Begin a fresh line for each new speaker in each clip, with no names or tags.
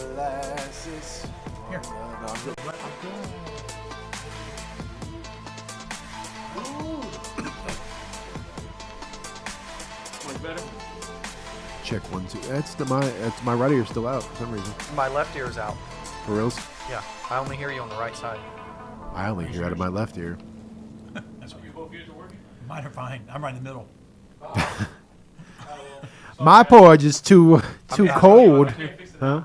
molasses.
Here.
No, I'm good.
Much better?
Check 1, 2. It's my right ear still out for some reason.
My left ear is out.
For reals?
Yeah, I only hear you on the right side.
I only hear out of my left ear.
That's what you both ears are working?
Mine are fine. I'm right in the middle.
My porridge is too cold. Huh?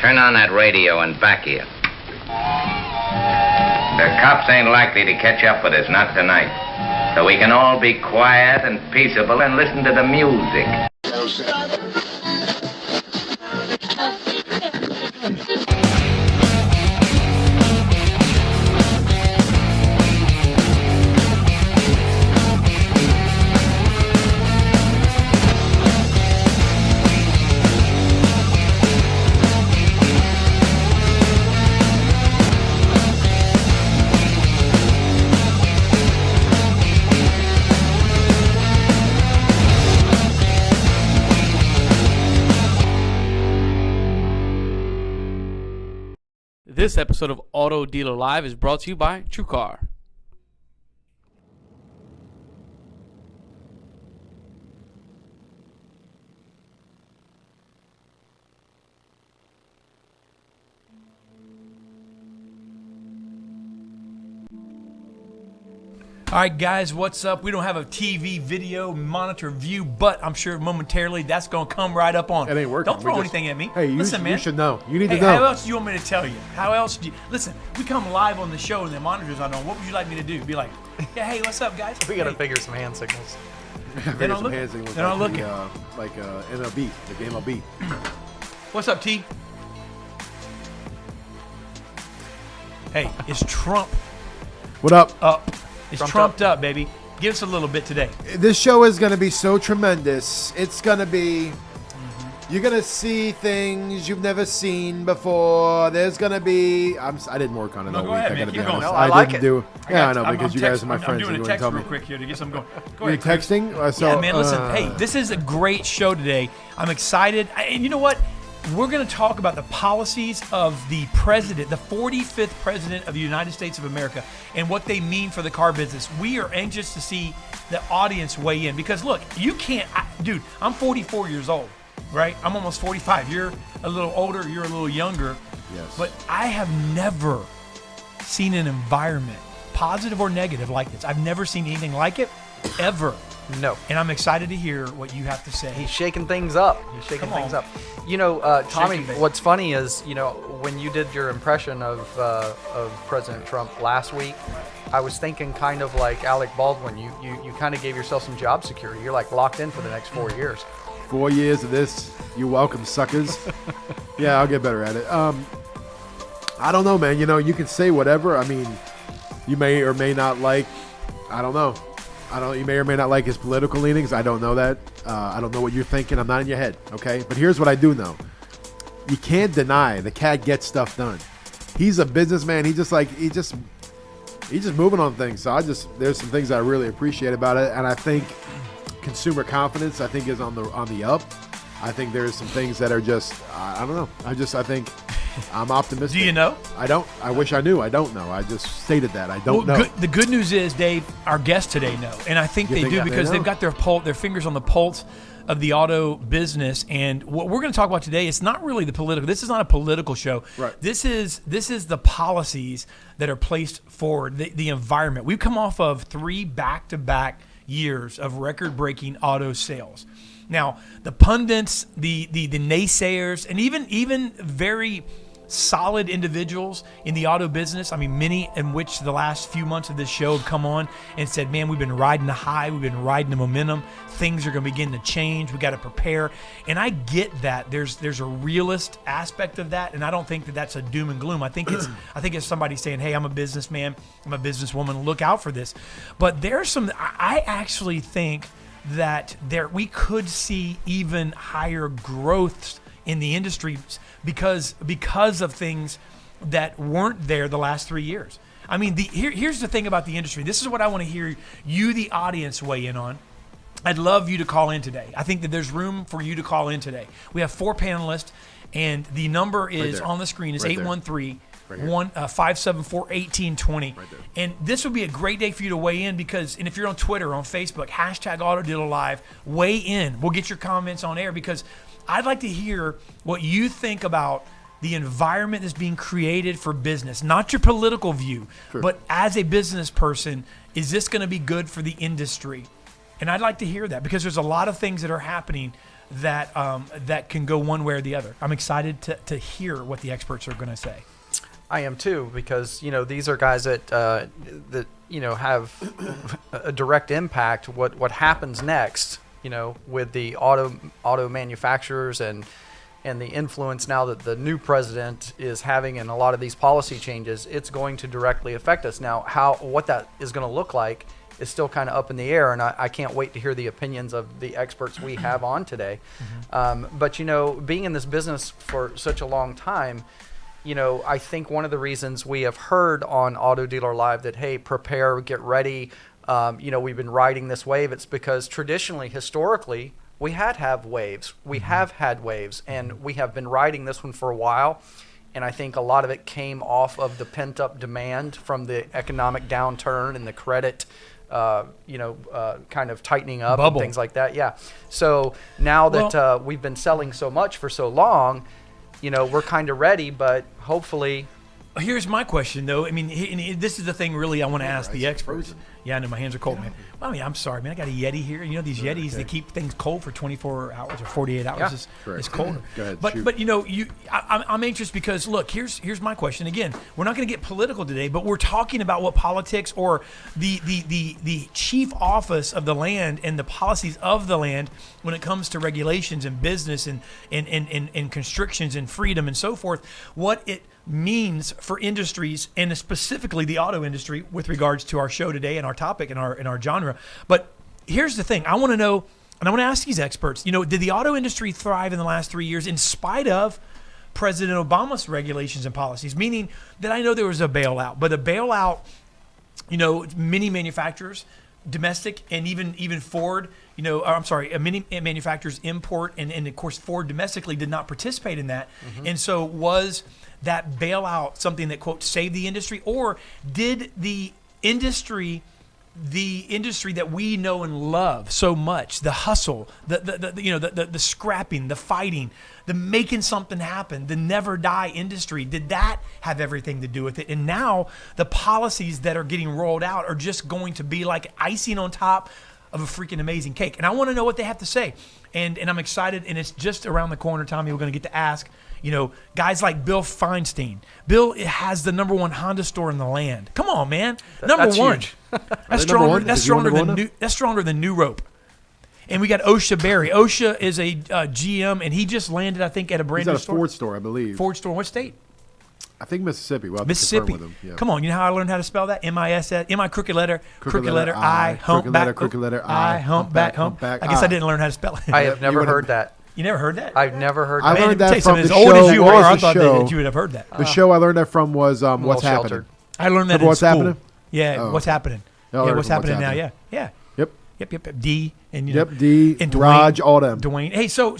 Turn on that radio and back here. The cops ain't likely to catch up with us, not tonight. So we can all be quiet and peaceable and listen to the music.
This episode of Auto Dealer Live is brought to you by TrueCar.
All right, guys, what's up? We don't have a TV video monitor view, but I'm sure momentarily that's going to come right up on.
It ain't working.
Don't throw anything at me.
Hey,
Listen, man.
you should know. You need
Hey,
to know.
how else do you want me to tell you? How else do you... Listen, we come live on the show and the monitors are on. What would you like me to do? Be like, yeah, hey, what's up, guys?
We got to
Hey.
figure some hand signals.
They're not looking.
They're
They're not looking.
Like MLB, the MLB.
What's up, T? Hey, it's Trump
What up?
up. It's
Trumped
trumped up, baby. Give us a little bit today.
This show is going to be so tremendous. It's going to be... You're going to see things you've never seen before. There's going to be... I didn't work on it
No,
all
go
week.
ahead,
I
man.
got to be
Keep going.
honest.
No, I like
didn't
it.
do... Yeah, I know, because you guys are my
I'm
friends.
doing
and
a
you wouldn't
text
tell
real
me.
quick here to get something going. Go
You're
ahead, Chris.
texting? So,
Yeah, man, listen. Hey, this is a great show today. I'm excited. And you know what? We're going to talk about the policies of the president, the 45th president of the United States of America, and what they mean for the car business. We are anxious to see the audience weigh in because, look, you can't, dude, I'm 44 years old, right? I'm almost 45. You're a little older, you're a little younger.
Yes.
But I have never seen an environment, positive or negative, like this. I've never seen anything like it, ever.
No.
And I'm excited to hear what you have to say.
He's shaking things up. He's shaking
Come
things
on.
up. You know, Tommy,
Shaking things.
what's funny is, you know, when you did your impression of President Trump last week, I was thinking kind of like Alec Baldwin. You kind of gave yourself some job security. You're like locked in for the next 4 years.
4 years of this. You're welcome, suckers. Yeah, I'll get better at it. I don't know, man. You know, you can say whatever. I mean, you may or may not like, I don't know. You may or may not like his political leanings. I don't know that. I don't know what you're thinking. I'm not in your head, okay? But here's what I do know. You can't deny the cat gets stuff done. He's a businessman. He's just moving on things. So there's some things I really appreciate about it, and I think consumer confidence is on the up. I think there's some things that are just I don't know. I think I'm optimistic.
Do you know?
I don't. I wish I knew. I don't know. I just stated that. I don't know.
The good news is, Dave, our guests today know, and I think they do because they've got their fingers on the pulse of the auto business. And what we're going to talk about today, it's not really the political. This is not a political show.
Right.
This is the policies that are placed forward, the environment. We've come off of 3 back-to-back years of record-breaking auto sales. Now, the pundits, the naysayers, and even very solid individuals in the auto business, I mean, many in which the last few months of this show have come on and said, man, we've been riding the high, we've been riding the momentum, things are going to begin to change, we got to prepare. And I get that. There's a realist aspect of that, and I don't think that that's a doom and gloom. I think it's somebody saying, hey, I'm a businessman, I'm a businesswoman, look out for this. But there's I actually think that we could see even higher growths in the industry because of things that weren't there the last 3 years. I mean, here's the thing about the industry. This is what I want to hear you, the audience, weigh in on. I'd love you to call in today. I think that there's room for you to call in today. We have 4 panelists, and the number is on the screen. It's 813-574-1820.
Right there.
And this would be a great day for you to weigh in because, and if you're on Twitter, on Facebook, #AutoDealerLive, weigh in. We'll get your comments on air because I'd like to hear what you think about the environment that's being created for business, not your political view, but as a business person, is this going to be good for the industry? And I'd like to hear that because there's a lot of things that are happening that that can go one way or the other. I'm excited to hear what the experts are going to say.
I am too, because these are guys that have a direct impact. What happens next? With the auto manufacturers and the influence now that the new president is having in a lot of these policy changes, it's going to directly affect us. Now, what that is going to look like is still kind of up in the air, and I can't wait to hear the opinions of the experts we have on today. But being in this business for such a long time, I think one of the reasons we have heard on Auto Dealer Live that, hey, prepare, get ready, we've been riding this wave. It's because traditionally, historically, we have waves. We have had waves, and we have been riding this one for a while. And I think a lot of it came off of the pent-up demand from the economic downturn and the credit, kind of tightening up
Bubble.
And things like that. Yeah. So now that we've been selling so much for so long, we're kind of ready, but hopefully.
Here's my question, though. I mean, this is the thing really I want to ask the experts. Yeah, I know my hands are cold, man. Well, I mean, I'm sorry, man. I got a Yeti here. These Yetis, they keep things cold for 24 hours or 48 hours. It's colder.
Go ahead,
but
shoot.
I'm anxious because, look, here's my question. Again, we're not going to get political today, but we're talking about what politics or the chief office of the land and the policies of the land when it comes to regulations and business and constrictions and freedom and so forth, what it means for industries and specifically the auto industry with regards to our show today and our topic and our genre. But here's the thing. I want to know, and I want to ask these experts, did the auto industry thrive in the last 3 years in spite of President Obama's regulations and policies? Meaning that I know there was a bailout, but a bailout, many manufacturers, domestic and even Ford, many manufacturers import and of course Ford domestically did not participate in that. And so was that bailout something that, quote, saved the industry, or did the industry that we know and love so much, the hustle, the scrapping, the fighting, the making something happen, the never die industry, did that have everything to do with it? And now the policies that are getting rolled out are just going to be like icing on top of a freaking amazing cake. And I want to know what they have to say. And I'm excited, and it's just around the corner, Tommy. We're going to get to ask guys like Bill Feinstein. Bill has the #1 Honda store in the land. Come on, man. Number one.
Huge.
That's stronger. That's stronger than New Rope. And we got Osha Berry. Osha is a GM, and he just landed, I think, at a brand new store.
He's at a Ford store, I believe.
Ford store. What state?
I think Mississippi. Well,
Mississippi.
with him. Yeah.
Come on, you know how I learned how to spell that? M-I-S-S. M-I crooked letter I, humpback.
Crooked letter I,
humpback. I guess I didn't learn how to spell it.
I have never heard that.
You never heard that?
I've never heard
I
that.
learned that from the
as
show.
old as you
What
are,
was
I
the
thought
show?
that you would have heard that.
The show I learned that from was
I'm a
What's
little
Happening.
sheltered.
I learned that
Remember
in
What's
school.
Happening?
Yeah,
Oh,
What's
okay.
Happening.
Oh,
Yeah,
I
What's
remember
Happening now, yeah.
Yep.
Yep. D and
D.
and
Raj, all them.
Dwayne. Hey, so,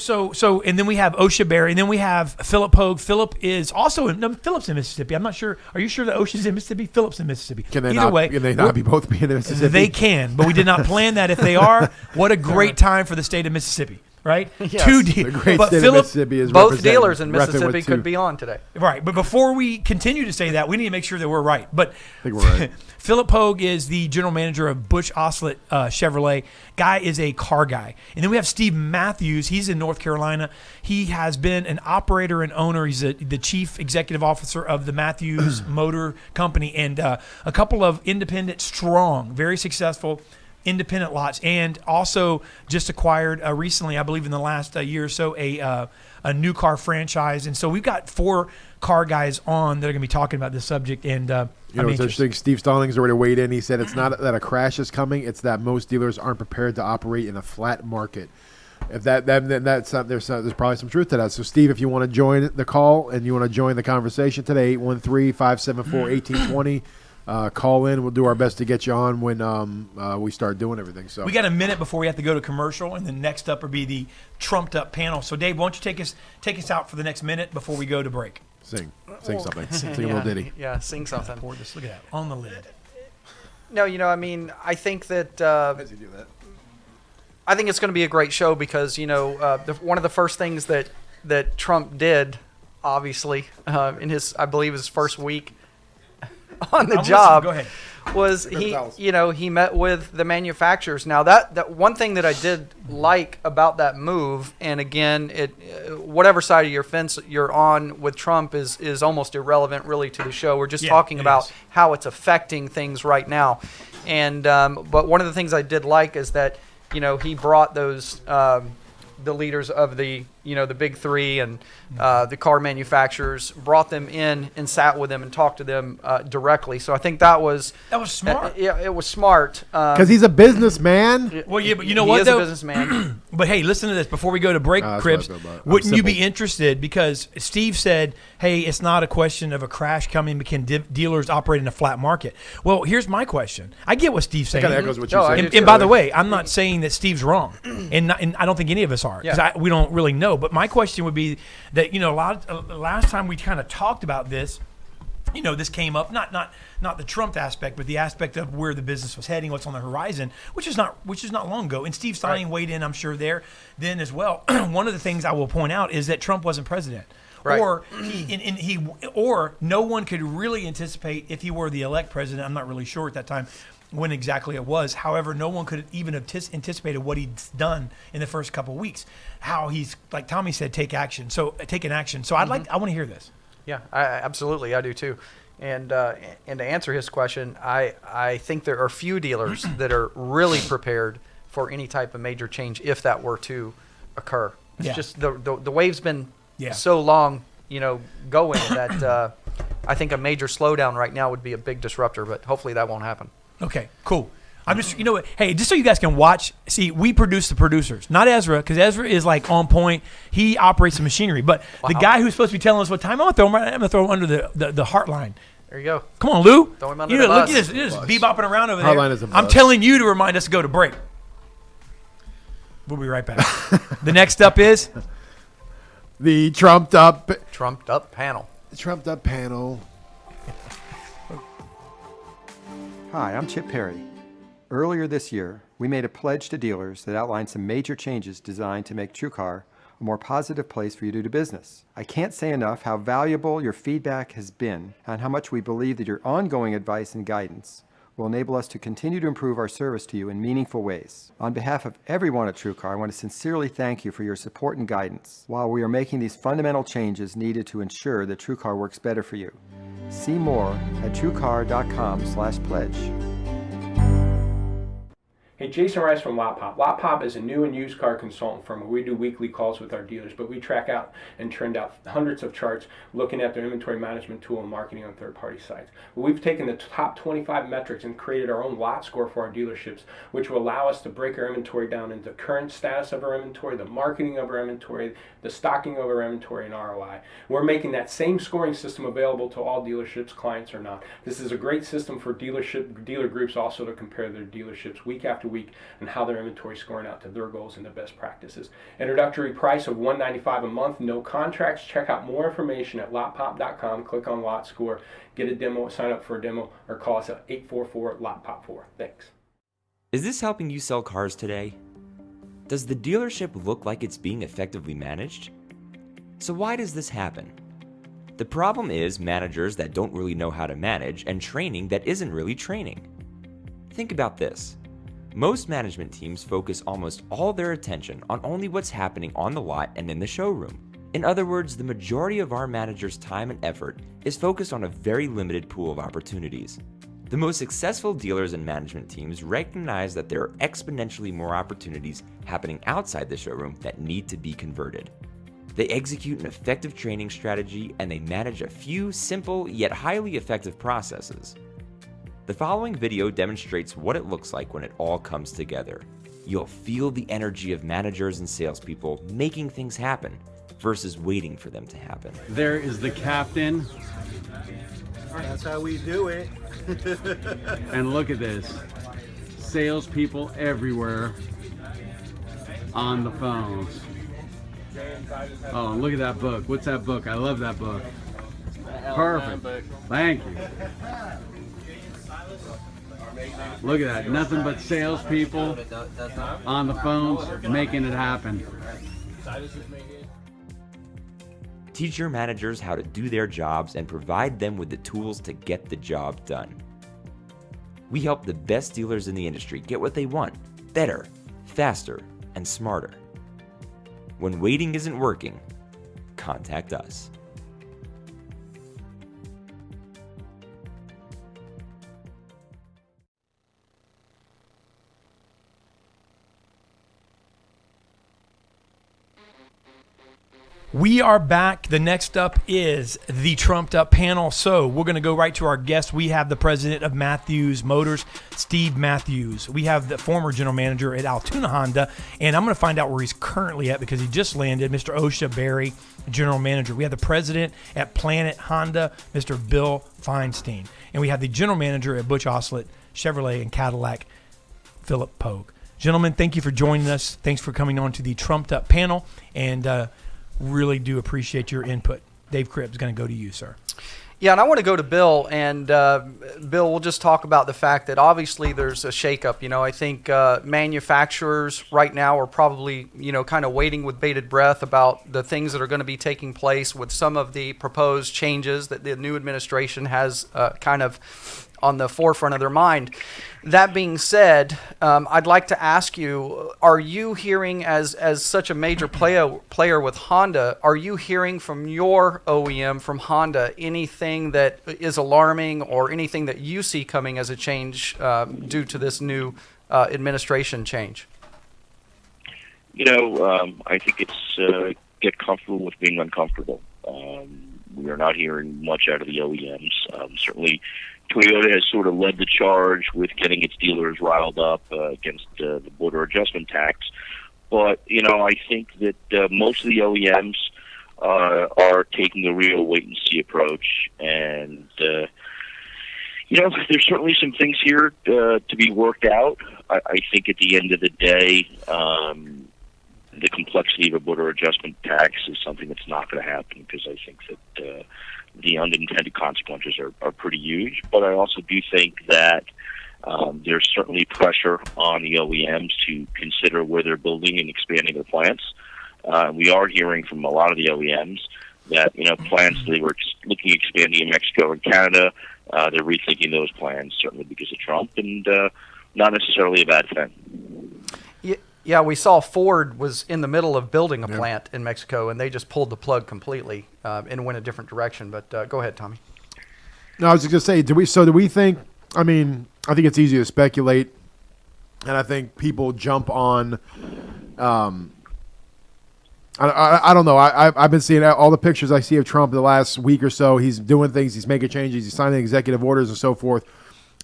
and then we have Osha Berry, and then we have Phillip Pogue. Phillip is also Phillip's in Mississippi. I'm not sure. Are you sure that Osha's in Mississippi? Phillip's in Mississippi.
Can they not be both be in Mississippi?
They can, but we did not plan that. If they are, what a great time for the state of Mississippi. Right?
Yes.
Two
The
dealers.
great
But
state
Phillip,
of Mississippi is
Both dealers in Mississippi
with
could
two.
be on today.
right. But before we continue to say that, we need to make sure that we're right. But
I think we're right.
Phillip Pogue is the general manager of Butch Oustalet Chevrolet. Guy is a car guy. And then we have Steve Matthews. He's in North Carolina. He has been an operator and owner. He's the chief executive officer of the Matthews Motor Company and a couple of independent, strong, very successful independent lots, and also just acquired recently, I believe in the last year or so, a new car franchise. And so we've got 4 car guys on that are going to be talking about this subject. And
You know, it's interesting. Steve Stallings already weighed in. He said it's not that a crash is coming; it's that most dealers aren't prepared to operate in a flat market. If then that's there's probably some truth to that. So, Steve, if you want to join the call and you want to join the conversation today, 813-574-1820. Call in. We'll do our best to get you on when we start doing everything. So
we got a minute before we have to go to commercial, and then next up will be the trumped up panel. So, Dave, why don't you take us out for the next minute before we go to break?
Sing something. Sing a little ditty.
Yeah, sing something.
Pour this. Look at that on the lid.
No, I mean, I think that.
How does he do that?
I think it's going to be a great show because one of the first things that Trump did, obviously, in I believe his first week on the job,
Go ahead.
was he met with the manufacturers. Now that one thing that I did like about that move, and again, whatever side of your fence you're on with Trump is almost irrelevant really to the show. We're just talking about how it's affecting things right now. And but one of the things I did like is that he brought those the leaders of the the big 3 and the car manufacturers, brought them in and sat with them and talked to them directly. So I think that was
smart.
Yeah, it was smart
Because he's a businessman.
Well, yeah, but you know
he
what
is
though?
a businessman.
But hey, listen to this before we go to break,
that's
Cribs.
what I feel about it.
Wouldn't you
Simple.
be interested? Because Steve said, "Hey, it's not a question of a crash coming. Can dealers operate in a flat market?" Well, here's my question. I get what Steve's saying.
Kind of echoes what you
No, I
said.
do
And by the way, I'm not saying that Steve's wrong, and I don't think any of us are, because we don't really know. But my question would be that last time we kind of talked about this, this came up not the Trump aspect, but the aspect of where the business was heading, what's on the horizon, which is not long ago. And Steve Stein weighed in, I'm sure, then as well. One of the things I will point out is that Trump wasn't president.
Right.
Or no one could really anticipate if he were the elect president. I'm not really sure at that time when exactly it was. However, no one could even have anticipated what he'd done in the first couple of weeks. How he's, like Tommy said, taking action. So I want to hear this.
Yeah, absolutely, I do too. And to answer his question, I think there are few dealers that are really prepared for any type of major change if that were to occur. It's just the wave's been so long, going that I think a major slowdown right now would be a big disruptor, but hopefully that won't happen.
Okay, cool. I'm just, what? Hey, just so you guys can watch. See, we produce the producers, not Ezra, because Ezra is like on point. He operates the machinery, but the guy who's supposed to be telling us what time, I'm gonna throw him under the heart line.
There you go.
Come on, Lou.
Throw him under the bus.
Look at this. You're just bebopping around over there.
Heart line is a
I'm
bus.
telling you to remind us to go to break. We'll be right back. The next up is
The trumped up
panel.
Hi, I'm Chip Perry. Earlier this year, we made a pledge to dealers that outlined some major changes designed to make TrueCar a more positive place for you to do business. I can't say enough how valuable your feedback has been and how much we believe that your ongoing advice and guidance will enable us to continue to improve our service to you in meaningful ways. On behalf of everyone at TrueCar, I want to sincerely thank you for your support and guidance while we are making these fundamental changes needed to ensure that TrueCar works better for you. See more at truecar.com/pledge.
Hey, Jason Rice from Lot Pop. Lot Pop is a new and used car consultant firm where we do weekly calls with our dealers, but we track out and trend out hundreds of charts looking at their inventory management tool and marketing on third-party sites. We've taken the top 25 metrics and created our own lot score for our dealerships, which will allow us to break our inventory down into current status of our inventory, the marketing of our inventory, the stocking of our inventory, and ROI. We're making that same scoring system available to all dealerships, clients or not. This is a great system for dealer groups also to compare their dealerships week after to week and how their inventory is scoring out to their goals and the best practices. Introductory price of $195 a month, no contracts. Check out more information at lotpop.com. Click on Lot Score, get a demo, sign up for a demo, or call us at 844-LOTPOP4. Thanks.
Is this helping you sell cars today? Does the dealership look like it's being effectively managed? So why does this happen? The problem is managers that don't really know how to manage and training that isn't really training. Think about this. Most management teams focus almost all their attention on only what's happening on the lot and in the showroom. In other words, the majority of our managers' time and effort is focused on a very limited pool of opportunities. The most successful dealers and management teams recognize that there are exponentially more opportunities happening outside the showroom that need to be converted. They execute an effective training strategy and they manage a few simple yet highly effective processes. The following video demonstrates what it looks like when it all comes together. You'll feel the energy of managers and salespeople making things happen versus waiting for them to happen.
There is the captain.
That's how we do it.
And look at this. Salespeople everywhere on the phones. Oh, look at that book. What's that book? I love that book. Perfect. Thank you. Look at that. Nothing but salespeople on the phones making it happen.
Teach your managers how to do their jobs and provide them with the tools to get the job done. We help the best dealers in the industry get what they want, better, faster, and smarter. When waiting isn't working, contact us.
We are back. The next up is the Trumped Up panel. So we're going to go right to our guest. We have the president of Matthews Motors, Steve Matthews. We have the former general manager at Altoona Honda, and I'm going to find out where he's currently at because he just landed, Mr. Osha Berry, general manager. We have the president at Planet Honda, Mr. Bill Feinstein. And we have the general manager at Butch, Oustalet, Chevrolet, and Cadillac, Phillip Pogue. Gentlemen, thank you for joining us. Thanks for coming on to the Trumped Up panel, and really do appreciate your input. Dave Cribb's going to go to you, sir.
Yeah, and I want to go to Bill, and Bill, we'll just talk about the fact that obviously there's a shakeup. You know, I think manufacturers right now are probably, kind of waiting with bated breath about the things that are going to be taking place with some of the proposed changes that the new administration has kind of on the forefront of their mind. That being said, I'd like to ask you, are you hearing, as such a major player with Honda, are you hearing from your OEM, from Honda, anything that is alarming or anything that you see coming as a change due to this new administration change?
I think it's get comfortable with being uncomfortable. We are not hearing much out of the OEMs. Certainly, Toyota has sort of led the charge with getting its dealers riled up against the border adjustment tax. But, I think that most of the OEMs are taking a real wait-and-see approach. And, there's certainly some things here to be worked out. I think at the end of the day, the complexity of a border adjustment tax is something that's not going to happen because I think that the unintended consequences are pretty huge. But I also do think that there's certainly pressure on the OEMs to consider where they're building and expanding their plants. We are hearing from a lot of the OEMs that, plants they were looking at expanding in Mexico and Canada, they're rethinking those plans, certainly because of Trump, and not necessarily a bad thing.
Yeah, we saw Ford was in the middle of building a plant in Mexico, and they just pulled the plug completely and went a different direction. But go ahead, Tommy.
No, I was just going to say, do we think, I think it's easy to speculate, and I think people jump on, I don't know. I've been seeing all the pictures I see of Trump the last week or so. He's doing things, he's making changes, he's signing executive orders and so forth.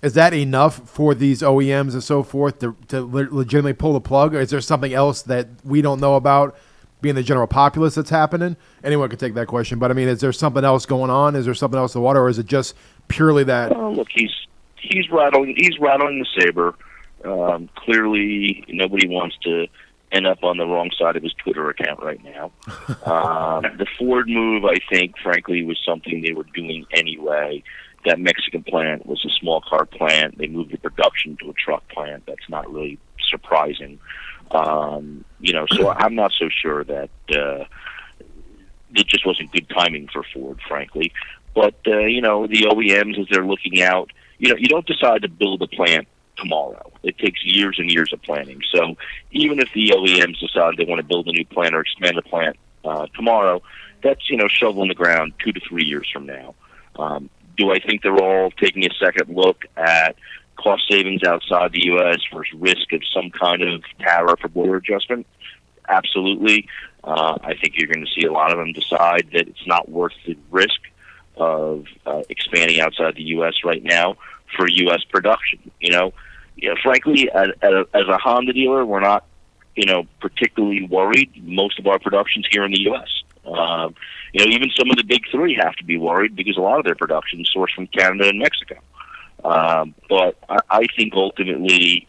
Is that enough for these OEMs and so forth to legitimately pull the plug? Or is there something else that we don't know about, being the general populace, that's happening? Anyone could take that question. But, is there something else going on? Is there something else in the water? Or is it just purely that?
Look, he's rattling the saber. Clearly, nobody wants to end up on the wrong side of his Twitter account right now. The Ford move, I think, frankly, was something they were doing anyway. That Mexican plant was a small car plant. They moved the production to a truck plant. That's not really surprising. So I'm not so sure that it just wasn't good timing for Ford, frankly. But, the OEMs, as they're looking out, you don't decide to build a plant tomorrow. It takes years and years of planning. So even if the OEMs decide they want to build a new plant or expand the plant tomorrow, that's, shovel in the ground 2 to 3 years from now. Do I think they're all taking a second look at cost savings outside the U.S. versus risk of some kind of tariff or border adjustment? Absolutely. I think you're going to see a lot of them decide that it's not worth the risk of expanding outside the U.S. right now for U.S. production. Frankly, as a Honda dealer, we're not, particularly worried. Most of our production's here in the U.S. Even some of the big three have to be worried because a lot of their production is sourced from Canada and Mexico. But I think ultimately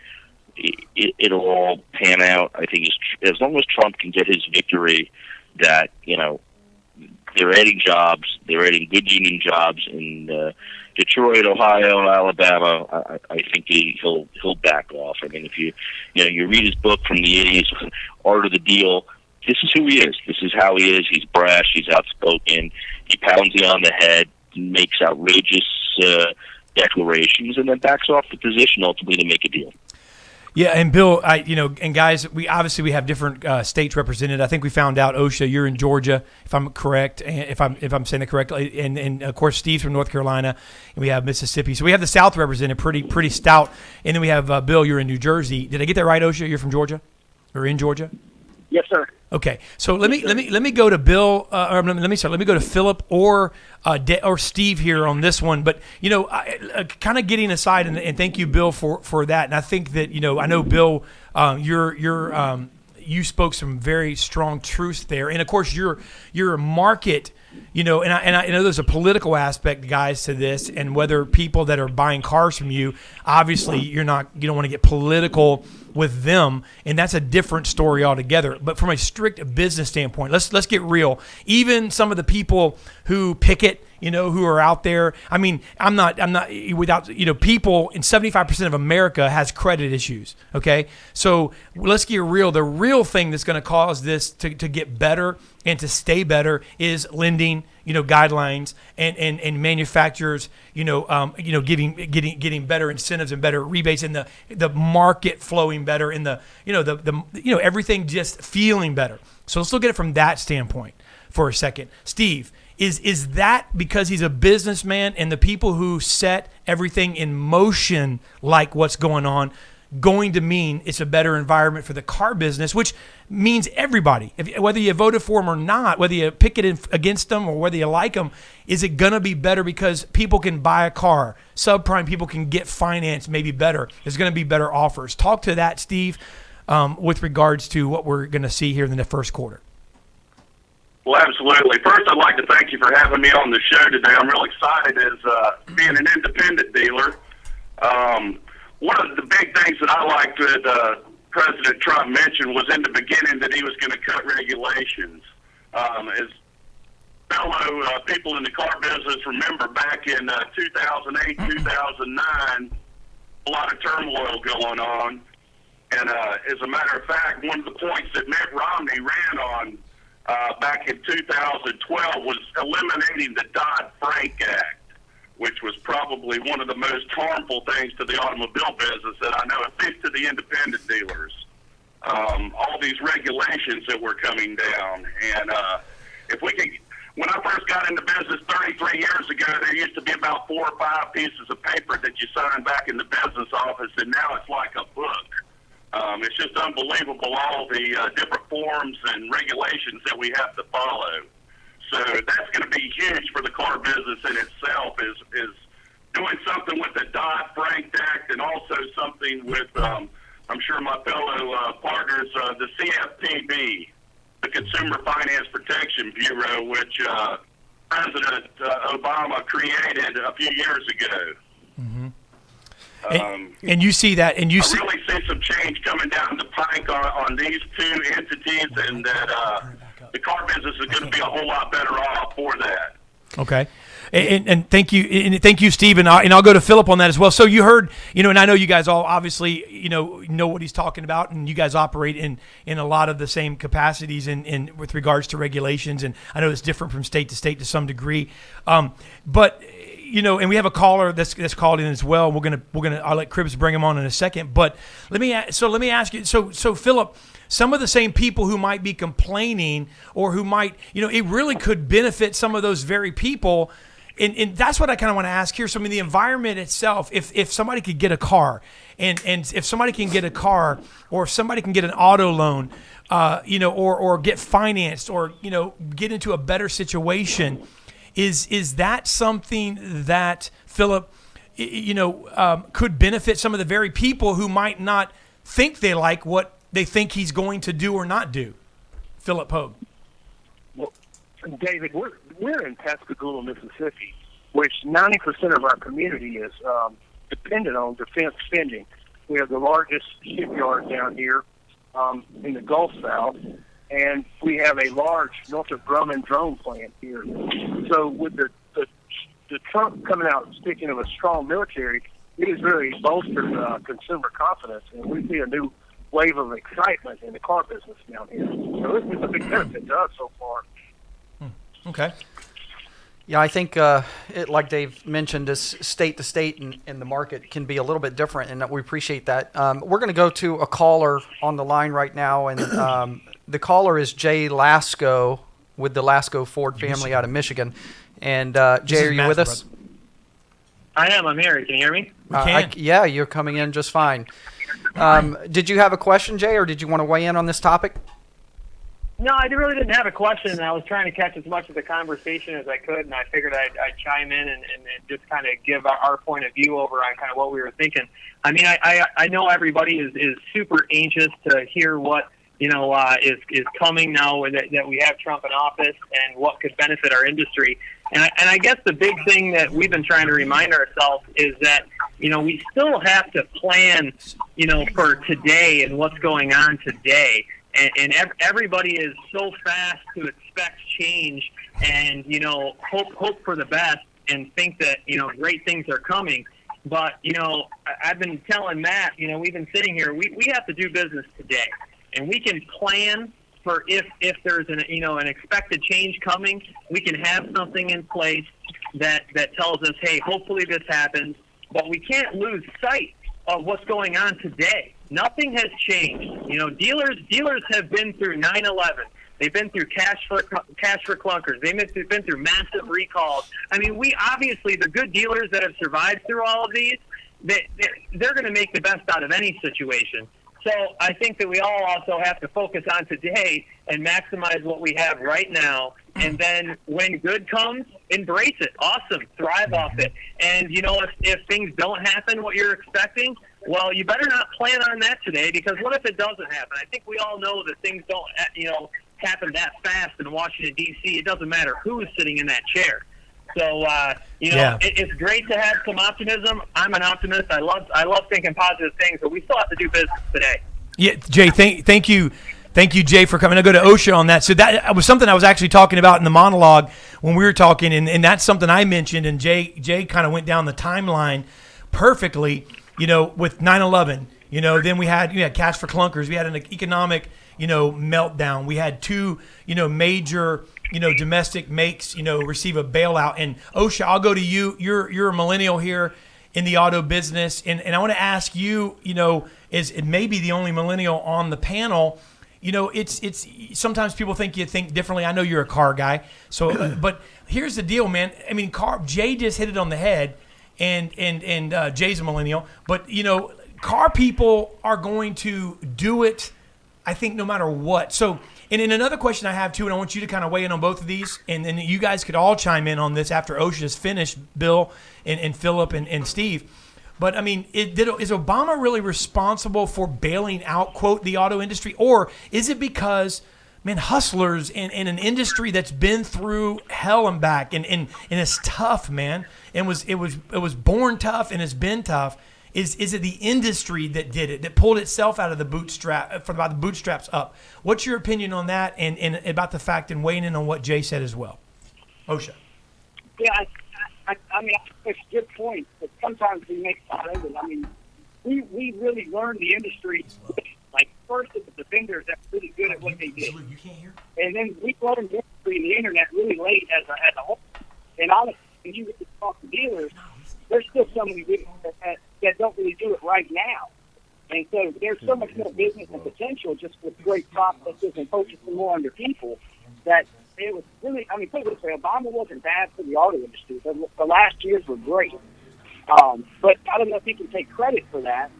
it'll all pan out. I think as long as Trump can get his victory, that they're adding jobs, they're adding good union jobs in Detroit, Ohio, Alabama. I think he'll back off. I mean, if you read his book from the '80s, Art of the Deal. This is who he is. This is how he is. He's brash. He's outspoken. He pounds you on the head, makes outrageous declarations, and then backs off the position ultimately to make a deal.
Yeah, and Bill, and guys, we have different states represented. I think we found out, Osha, you're in Georgia, if I'm correct, if I'm saying it correctly, and of course Steve's from North Carolina, and we have Mississippi. So we have the South represented, pretty stout, and then we have Bill, you're in New Jersey. Did I get that right, Osha? You're from Georgia, or in Georgia?
Yes, sir.
Okay, so let me go to Bill. Let me go to Phillip or Steve here on this one. But kind of getting aside, and thank you, Bill, for that. And I think that I know Bill, you spoke some very strong truths there, and of course you're a market. And I know there's a political aspect, guys, to this, and whether people that are buying cars from you, obviously you don't want to get political with them, and that's a different story altogether. But from a strict business standpoint, let's get real. Even some of the people who picket, who are out there. I mean, I'm not without people in 75% of America has credit issues. Okay, so let's get real. The real thing that's going to cause this to get better and to stay better is lending, guidelines and manufacturers, getting better incentives and better rebates, and the market flowing better, and the everything just feeling better. So let's look at it from that standpoint for a second. Steve, is that because he's a businessman and the people who set everything in motion, like what's going on, going to mean it's a better environment for the car business, which means everybody, whether you voted for them or not, whether you pick it against them or whether you like them, is it going to be better because people can buy a car? Subprime people can get finance maybe better. There's going to be better offers. Talk to that, Steve, with regards to what we're going to see here in the first quarter.
Well, absolutely. First, I'd like to thank you for having me on the show today. I'm real excited as being an independent dealer. One of the big things that I liked that President Trump mentioned was in the beginning that he was going to cut regulations. As fellow people in the car business remember, back in 2008, 2009, a lot of turmoil going on. And as a matter of fact, one of the points that Mitt Romney ran on back in 2012 was eliminating the Dodd-Frank Act, which was probably one of the most harmful things to the automobile business that I know, at least to the independent dealers. All these regulations that were coming down. And if we can, when I first got into business 33 years ago, there used to be about 4 or 5 pieces of paper that you signed back in the business office, and now it's like a book. It's just unbelievable, all the different forms and regulations that we have to follow. So that's going to be huge for the car business in itself, is doing something with the Dodd-Frank Act, and also something with, I'm sure my fellow partners, the CFPB, the Consumer Finance Protection Bureau, which President Obama created a few years ago.
Mm-hmm. And you see that, and you
I really see some change coming down the pike on these two entities, and that the car business is going to be a whole lot better off for that.
Okay. And thank you, Steve, and I'll go to Phillip on that as well. So you heard, and I know you guys all obviously, know what he's talking about, and you guys operate in a lot of the same capacities in with regards to regulations, and I know it's different from state to state to some degree, but and we have a caller that's called in as well. We're gonna I'll let Cribbs bring him on in a second, but let me ask you. So Phillip, some of the same people who might be complaining or who might, it really could benefit some of those very people. And that's what I kind of want to ask here. So, I mean, the environment itself, if somebody could get a car, and if somebody can get a car, or if somebody can get an auto loan, or get financed, or, get into a better situation, is that something that, Phillip, could benefit some of the very people who might not think they like what they think he's going to do or not do? Phillip Pogue.
Well, David, we're in Pascagoula, Mississippi, which 90% of our community is dependent on defense spending. We have the largest shipyard down here in the Gulf South, and we have a large Northrop Grumman drone plant here. So with the Trump coming out speaking of a strong military, it has really bolstered consumer confidence, and we see a new wave of excitement in the car business down here. So this is a big benefit to us so far.
Okay.
Yeah, I think like Dave mentioned, is state to state and the market can be a little bit different, and we appreciate that. We're going to go to a caller on the line right now, and the caller is Jay Lasco with the Lasco Ford family out of Michigan. And Jay, are you with us?
I am. I'm here. Can you hear me?
Yeah, you're coming in just fine. Did you have a question, Jay, or did you want to weigh in on this topic?
No, I really didn't have a question. I was trying to catch as much of the conversation as I could, and I figured I'd chime in and just kind of give our point of view over on kind of what we were thinking. I mean, I know everybody is super anxious to hear what is coming now that we have Trump in office and what could benefit our industry. And I guess the big thing that we've been trying to remind ourselves is that we still have to plan for today and what's going on today. And everybody is so fast to expect change and, hope for the best and think that, great things are coming. But, I've been telling Matt, we've been sitting here, we have to do business today. And we can plan for if there's an expected change coming, we can have something in place that tells us, hey, hopefully this happens. But we can't lose sight of what's going on today. Nothing has changed. Dealers have been through 9/11. They've been through cash for clunkers. They've been through massive recalls. I mean, the good dealers that have survived through all of these, they're going to make the best out of any situation. So I think that we all also have to focus on today and maximize what we have right now. And then when good comes, embrace it. Awesome. Thrive off it. And, if things don't happen what you're expecting, well, you better not plan on that today, because what if it doesn't happen? I think we all know that things don't, happen that fast in Washington, D.C. It doesn't matter who's sitting in that chair. So, it's great to have some optimism. I'm an optimist. I love thinking positive things, but we still have to do business today.
Yeah, Jay, thank you. Thank you, Jay, for coming. I'll go to Osha on that. So that was something I was actually talking about in the monologue when we were talking, and that's something I mentioned, and Jay kind of went down the timeline perfectly, with 9/11. Then we had cash for clunkers. We had an economic, meltdown. We had two, major, domestic makes, receive a bailout. And Osha, I'll go to you. You're a millennial here in the auto business, and I want to ask you, as maybe the only millennial on the panel, it's sometimes people think you think differently. I know you're a car guy, so but here's the deal, man. I mean, Jay just hit it on the head, and Jay's a millennial, but car people are going to do it, I think, no matter what. So, and in another question I have too, and I want you to kind of weigh in on both of these, and then you guys could all chime in on this after Osha's finished, Bill and Phillip and Steve. But I mean, is Obama really responsible for bailing out, quote, the auto industry, or is it because, man, hustlers in an industry that's been through hell and back and it's tough, man, and it was born tough and it's been tough? Is it the industry that did it, that pulled itself out of the about the bootstraps up? What's your opinion on that, and about the fact, and weighing in on what Jay said as well? Osha.
Yeah, I mean, it's a good point, but sometimes we make fun of it. I mean, we really learned the industry, like, first it was the vendors that were really good at what they did.
You can't hear?
And then we learned the industry and the internet really late as a whole. And honestly, when you talk to dealers, there's still so many dealers that don't really do it right now. And so there's so much more business and potential just with great processes and focusing more on your people that it was really, I mean, put it this way, Obama wasn't bad for the auto industry. The last years were great. But I don't know if he can take credit for that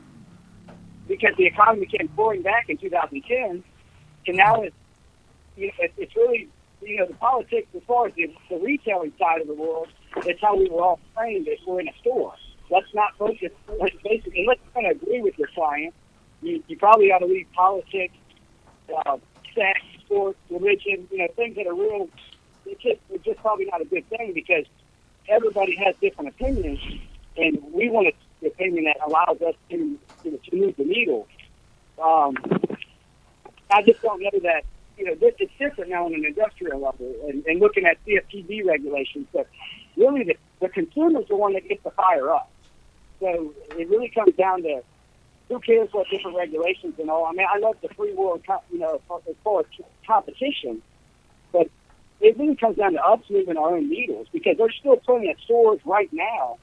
because the economy came pouring back in 2010, and now it's really, the politics as far as the retailing side of the world, it's how we were all trained if we're in a store. Let's not focus, let's kind of agree with your client. You probably ought to leave politics, sex, sports, religion, things that are real, it's just probably not a good thing because everybody has different opinions, and we want an opinion that allows us to move the needle. I just don't know that, it's different now on an industrial level and looking at CFPB regulations, but really the consumer's the one that gets the fire up. So it really comes down to who cares what different regulations and all. I mean, I love the free world, as far as competition, but it really comes down to us moving our own needles because there's still plenty of stores right now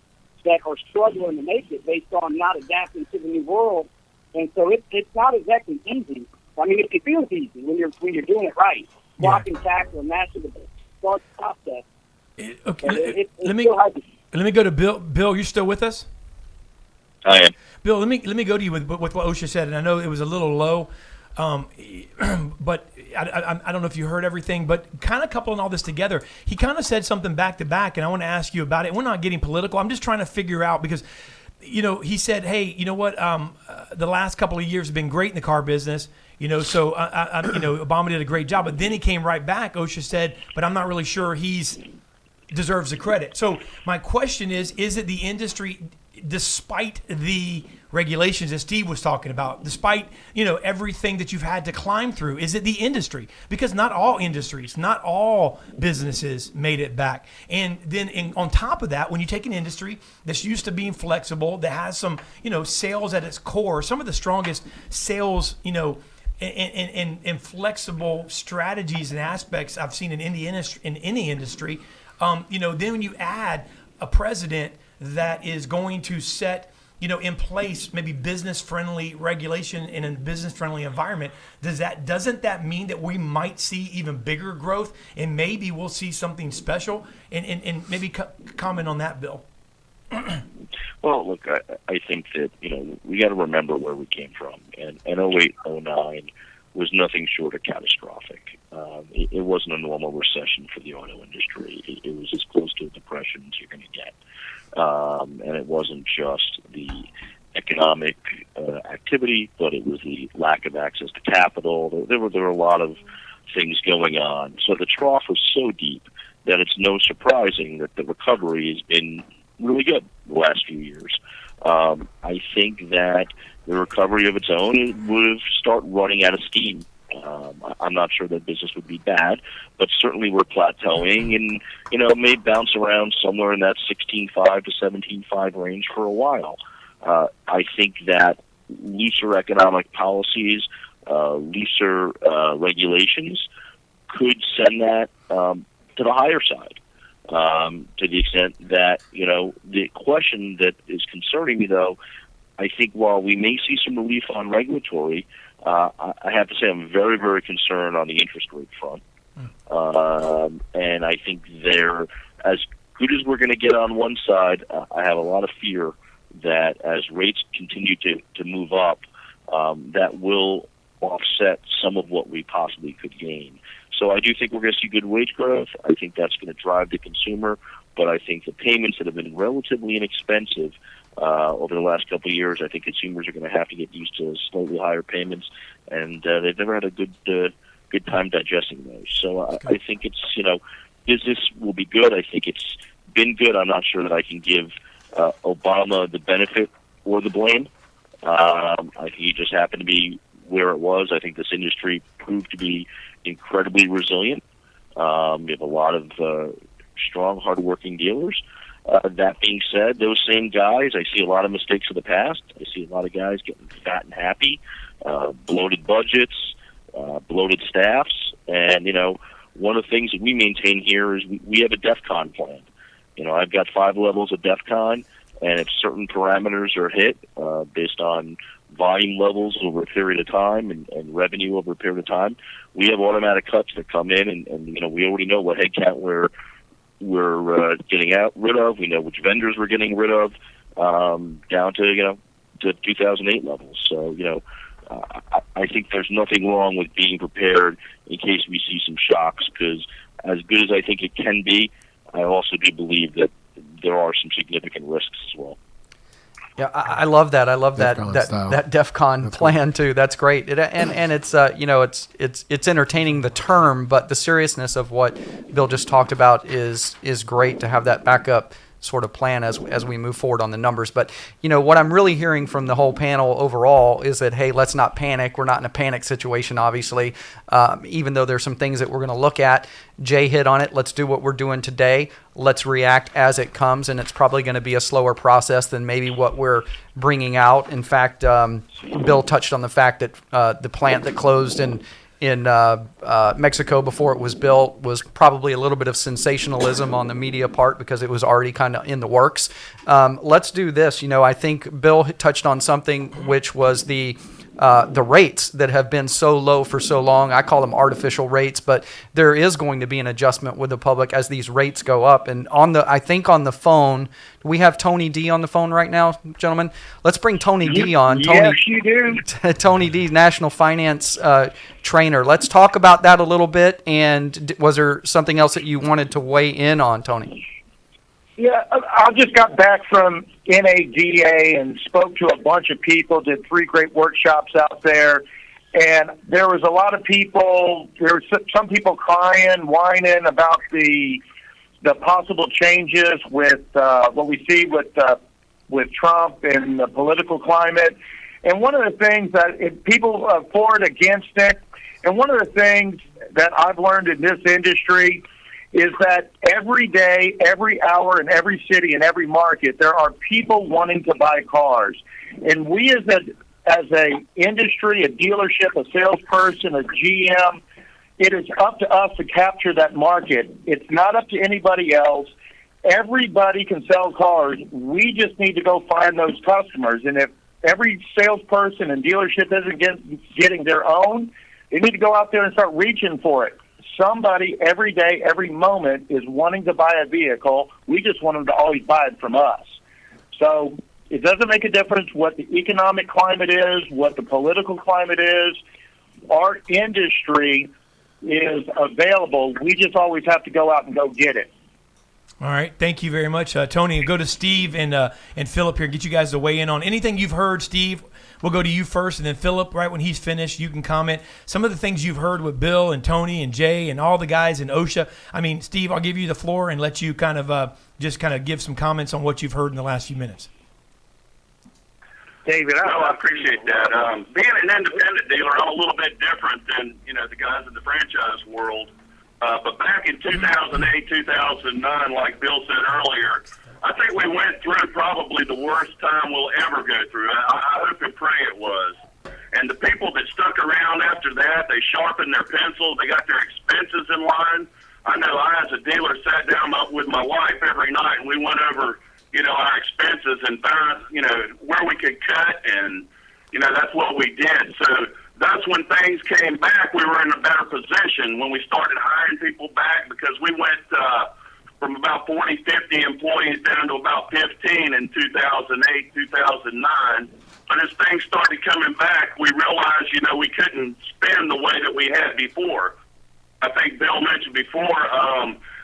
that are struggling to make it based on not adapting to the new world. And so it's not exactly easy. I mean, it feels easy when you're doing it right. Blocking, tackling, master the start process.
Okay, let me go to Bill. Bill, you still with us?
I am.
Bill, let me go to you with what Osha said, and I know it was a little low, but I don't know if you heard everything, but kind of coupling all this together, he kind of said something back to back, and I want to ask you about it. We're not getting political. I'm just trying to figure out because, he said, hey, you know what? The last couple of years have been great in the car business. So Obama did a great job, but then he came right back. Osha said, but I'm not really sure he's deserves the credit. So my question is it the industry, despite the regulations that Steve was talking about, despite, everything that you've had to climb through, is it the industry? Because not all industries, not all businesses made it back. And then on top of that, when you take an industry that's used to being flexible, that has some, sales at its core, some of the strongest sales, and flexible strategies and aspects I've seen in any industry, then when you add a president that is going to set, in place maybe business-friendly regulation in a business-friendly environment, doesn't that mean that we might see even bigger growth and maybe we'll see something special? And maybe comment on that, Bill.
Well, look, I think that, we got to remember where we came from. And 08, 09 was nothing short of catastrophic. It wasn't a normal recession for the auto industry. It was as close to a depression as you're going to get. And it wasn't just the economic activity, but it was the lack of access to capital. There were a lot of things going on. So the trough was so deep that it's no surprising that the recovery has been really good the last few years. I think that the recovery of its own would start running out of steam. I'm not sure that business would be bad, but certainly we're plateauing and, may bounce around somewhere in that 16.5 to 17.5 range for a while. I think that looser economic policies, looser regulations could send that to the higher side. To the extent that, the question that is concerning me, though, I think while we may see some relief on regulatory, I have to say I'm very, very concerned on the interest rate front. And I think they're as good as we're going to get on one side. I have a lot of fear that as rates continue to move up, that will offset some of what we possibly could gain. So I do think we're going to see good wage growth. I think that's going to drive the consumer. But I think the payments that have been relatively inexpensive over the last couple of years, I think consumers are going to have to get used to slightly higher payments, and they've never had a good time digesting those. So I think it's, business will be good. I think it's been good. I'm not sure that I can give Obama the benefit or the blame. I think he just happened to be where it was. I think this industry proved to be incredibly resilient. We have a lot of strong, hardworking dealers. That being said, those same guys, I see a lot of mistakes of the past. I see a lot of guys getting fat and happy, bloated budgets, bloated staffs, and, one of the things that we maintain here is we have a DEFCON plan. I've got 5 levels of DEFCON, and if certain parameters are hit based on volume levels over a period of time and revenue over a period of time, we have automatic cuts that come in, and we already know what headcount we're getting rid of. We know which vendors we're getting rid of, down to to 2008 levels. So I think there's nothing wrong with being prepared in case we see some shocks, because as good as I think it can be, I also do believe that there are some significant risks as well.
Yeah, I love that. I love that DEFCON plan too. That's great. And it's it's entertaining, the term, but the seriousness of what Bill just talked about is great to have that backup sort of plan as we move forward on the numbers. But what I'm really hearing from the whole panel overall is that, hey, let's not panic. We're not in a panic situation, obviously, even though there's some things that we're going to look at. Jay hit on it. Let's do what we're doing today. Let's react as it comes, and it's probably going to be a slower process than maybe what we're bringing out. In fact, Bill touched on the fact that the plant that closed in Mexico before it was built was probably a little bit of sensationalism on the media part because it was already kind of in the works. Let's do this. I think Bill touched on something, which was the rates that have been so low for so long. I call them artificial rates, but there is going to be an adjustment with the public as these rates go up. And I think on the phone, do we have Tony D on the phone right now, gentlemen? Let's bring Tony D on.
Yes, you do.
Tony D, National Finance Trainer. Let's talk about that a little bit. And was there something else that you wanted to weigh in on, Tony?
Yeah, I just got back from NADA and spoke to a bunch of people, did 3 great workshops out there, and there was a lot of people, there were some people crying, whining about the possible changes with what we see with Trump and the political climate. And one of the things that people are for and against it, and one of the things that I've learned in this industry is that every day, every hour, in every city, in every market, there are people wanting to buy cars. And we as a industry, a dealership, a salesperson, a GM, it is up to us to capture that market. It's not up to anybody else. Everybody can sell cars. We just need to go find those customers. And if every salesperson and dealership isn't getting their own, they need to go out there and start reaching for it. Somebody every day, every moment is wanting to buy a vehicle. We just want them to always buy it from us. So it doesn't make a difference what the economic climate is, what the political climate is. Our industry is available. We just always have to go out and go get it.
All right. Thank you very much, Tony. Go to Steve and Phillip here. Get you guys to weigh in on anything you've heard. Steve, we'll go to you first, and then Phillip, right when he's finished, you can comment. Some of the things you've heard with Bill and Tony and Jay and all the guys in Osha. I mean, Steve, I'll give you the floor and let you kind of just give some comments on what you've heard in the last few minutes.
David,
I appreciate that. Being an independent dealer, I'm a little bit different than the guys in the franchise world. But back in 2008, 2009, like Bill said earlier, I think we went through probably the worst time we'll ever go through. I hope and pray it was. And the people that stuck around after that, they sharpened their pencils. They got their expenses in line. I know I, as a dealer, sat down with my wife every night, and we went over, our expenses and found, where we could cut, and, that's what we did. So that's when things came back. We were in a better position when we started hiring people back, because we went from about 40, 50 employees down to about 15 in 2008, 2009. But as things started coming back, we realized, we couldn't spend the way that we had before. I think Bill mentioned before,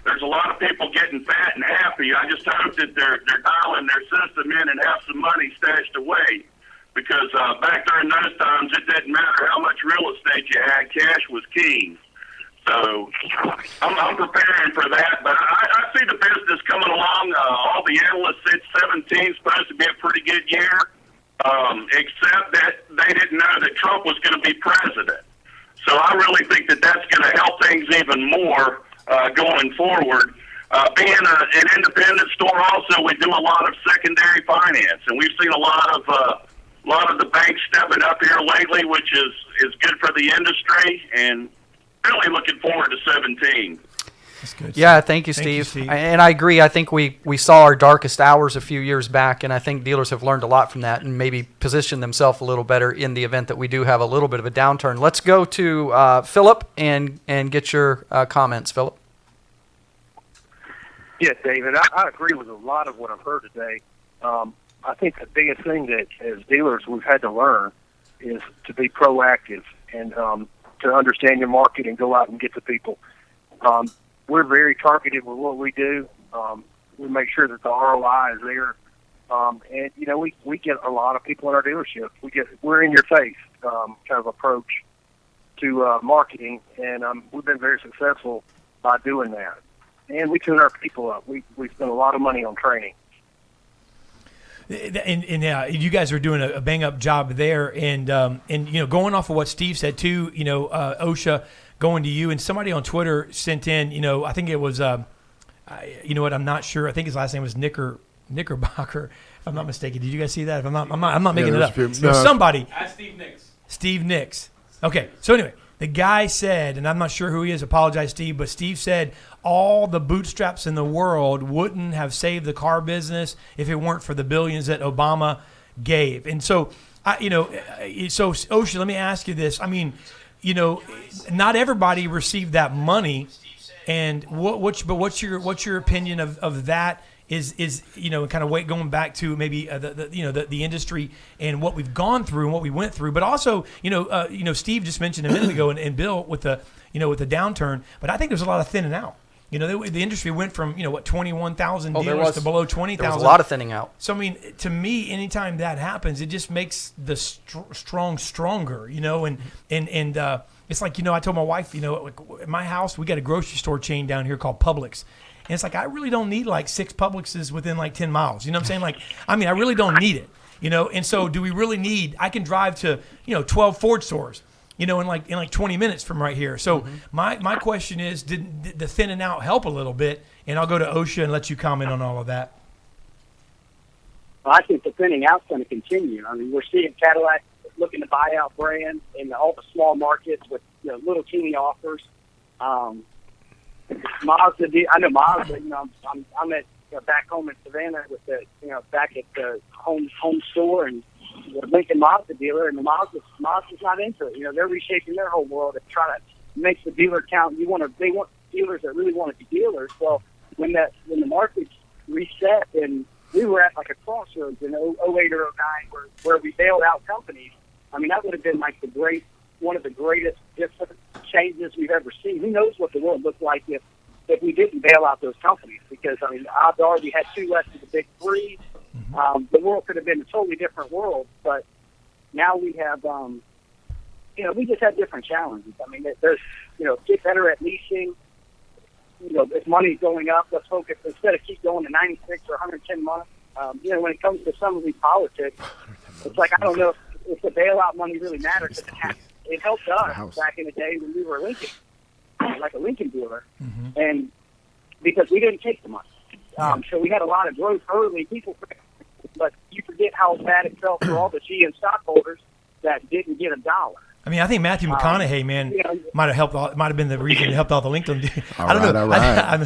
there's a lot of people getting fat and happy. I just hope that they're dialing their system in and have some money stashed away. Because back during those times, it didn't matter how much real estate you had, cash was king. So I'm preparing for that. But I see the business coming along. All the analysts said 17 is supposed to be a pretty good year. except that they didn't know that Trump was going to be president. So I really think that that's going to help things even more going forward. Being an independent store, also we do a lot of secondary finance, and we've seen a lot of the banks stepping up here lately, which is good for the industry, and really looking forward to 17.
That's good.
Yeah, thank you, Steve. And I agree. I think we saw our darkest hours a few years back, and I think dealers have learned a lot from that and maybe positioned themselves a little better in the event that we do have a little bit of a downturn. Let's go to Phillip and get your comments, Phillip.
Yes, David, I agree with a lot of what I've heard today. I think the biggest thing that as dealers we've had to learn is to be proactive and to understand your market and go out and get the people. We're very targeted with what we do. We make sure that the ROI is there. And, you know, we get a lot of people in our dealership. We're in your face kind of approach to marketing, and we've been very successful by doing that. And we tune our people up. We spend a lot of money on training.
And you guys are doing a bang up job there, and you know, going off of what Steve said too, you know, Osha, going to you, and somebody on Twitter sent in, you know, I think it was, you know what, I'm not sure. I think his last name was Knickerbocker, if I'm not mistaken. Did you guys see that? If I'm not making it up. Somebody.
Steve Nicks.
Steve Nicks. Okay, so anyway, the guy said, and I'm not sure who he is, apologize, Steve, but Steve said all the bootstraps in the world wouldn't have saved the car business if it weren't for the billions that Obama gave. And so, you know, so Osha, let me ask you this. I mean, you know, not everybody received that money, and what's your opinion of that? Is you know, kind of going back to maybe the industry and what we've gone through and what we went through, but also you know Steve just mentioned a minute ago and Bill with the downturn, but I think there's a lot of thinning out. You know, the industry went from 21,000 dealers to below 20,000.
There was a lot of thinning out.
So I mean, to me, anytime that happens, it just makes the strong stronger. You know, and it's like, you know, I told my wife, you know, like, at my house we got a grocery store chain down here called Publix. And it's like, I really don't need like 6 Publixes within like 10 miles. You know what I'm saying? Like, I mean, I really don't need it, you know? And so do we really need, I can drive to, 12 Ford stores, in like 20 minutes from right here. So my question is, did the thinning out help a little bit? And I'll go to Osha and let you comment on all of that.
Well, I think the thinning out's going to continue. I mean, we're seeing Cadillac looking to buy out brands in all the small markets with little teeny offers. Mazda, I know Mazda. You know, I'm at back home in Savana with the back at the home store and the Lincoln Mazda dealer, and the Mazda's not into it. You know, they're reshaping their whole world and trying to make the dealer count. They want dealers that really want to be dealers. Well, when the market's reset, and we were at like a crossroads in 08 or 09 where we bailed out companies. I mean, that would have been like one of the greatest different changes we've ever seen. Who knows what the world looked like if we didn't bail out those companies? Because I mean, odds are we had 2 less of the big 3. The world could have been a totally different world. But now we have, we just have different challenges. I mean, there's, get better at leasing. If money's going up, let's focus instead of keep going to 96 or 110 months. When it comes to some of these politics, it's like I don't know if the bailout money really matters. It helped us back in the day when we were Lincoln, like a Lincoln dealer, and because we didn't take the money, so we had a lot of growth early. But you forget how bad it felt for all the GM stockholders that didn't get $1.
I mean, I think Matthew McConaughey, might have been the reason it helped out the Lincoln. I don't know. I'm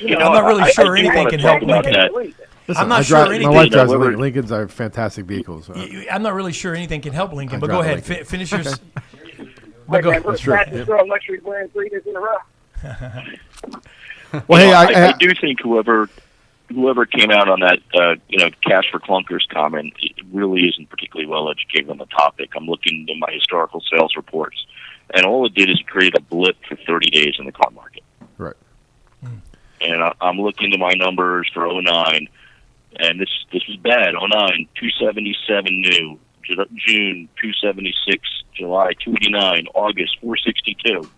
not really sure anything can help Lincoln.
Listen,
I'm not sure anything.
My wife drives Lincoln. Lincolns are fantastic vehicles.
I'm not really sure anything can help Lincoln, but go ahead, finish yours.
Okay.
But go.
That's true. Luxury wearing 3 days in a row.
Well, hey,
I do think whoever came out on that, cash for clunkers comment, it really isn't particularly well educated on the topic. I'm looking at my historical sales reports, and all it did is create a blip for 30 days in the car market.
Right.
And I'm looking to my numbers for 09, and this was bad. 09, 277 new, June 276, July 289, August 462.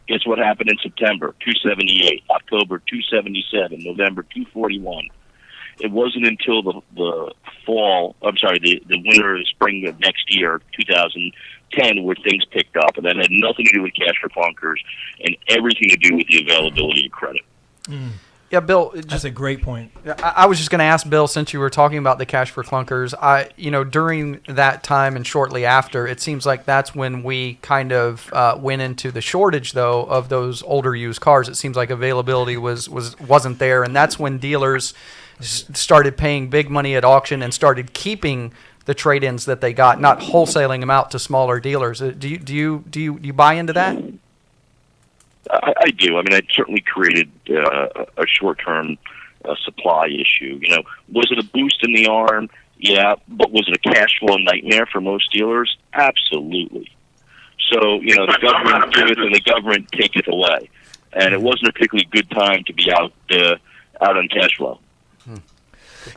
Guess what happened in September? 278, October 277, November 241. it wasn't until the fall, I'm sorry, the winter or spring of next year, 2010, where things picked up. And that had nothing to do with cash for clunkers and everything to do with the availability of credit.
Yeah, Bill.
That's a great point.
I was just going to ask Bill, since you were talking about the cash for clunkers, during that time and shortly after, it seems like that's when we kind of went into the shortage, though, of those older used cars. It seems like availability wasn't there, and that's when dealers started paying big money at auction and started keeping the trade-ins that they got, not wholesaling them out to smaller dealers. Do you buy into that?
I do. I mean, it certainly created a short-term supply issue. Was it a boost in the arm? Yeah, but was it a cash flow nightmare for most dealers? Absolutely. So, the government giveth and the government taketh away. And it wasn't a particularly good time to be out on cash flow.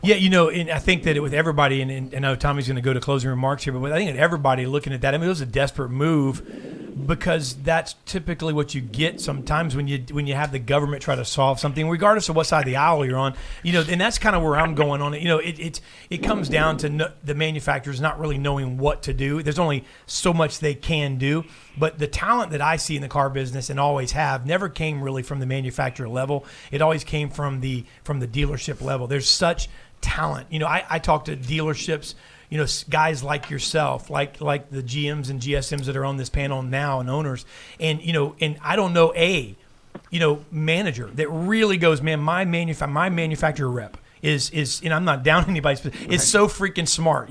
Yeah, and I think that with everybody, and I know Tommy's going to go to closing remarks here, but I think that everybody looking at that, it was a desperate move because that's typically what you get sometimes when you have the government try to solve something, regardless of what side of the aisle you're on. And that's kind of where I'm going on it. It comes down to the manufacturers not really knowing what to do. There's only so much they can do. But the talent that I see in the car business and always have never came really from the manufacturer level. It always came from the dealership level. There's such talent. I talk to dealerships, guys like yourself, like the GMs and GSMs that are on this panel now and owners. And I don't know a manager that really goes, man, my manufacturer rep is and I'm not down anybody's, but it's so freaking smart.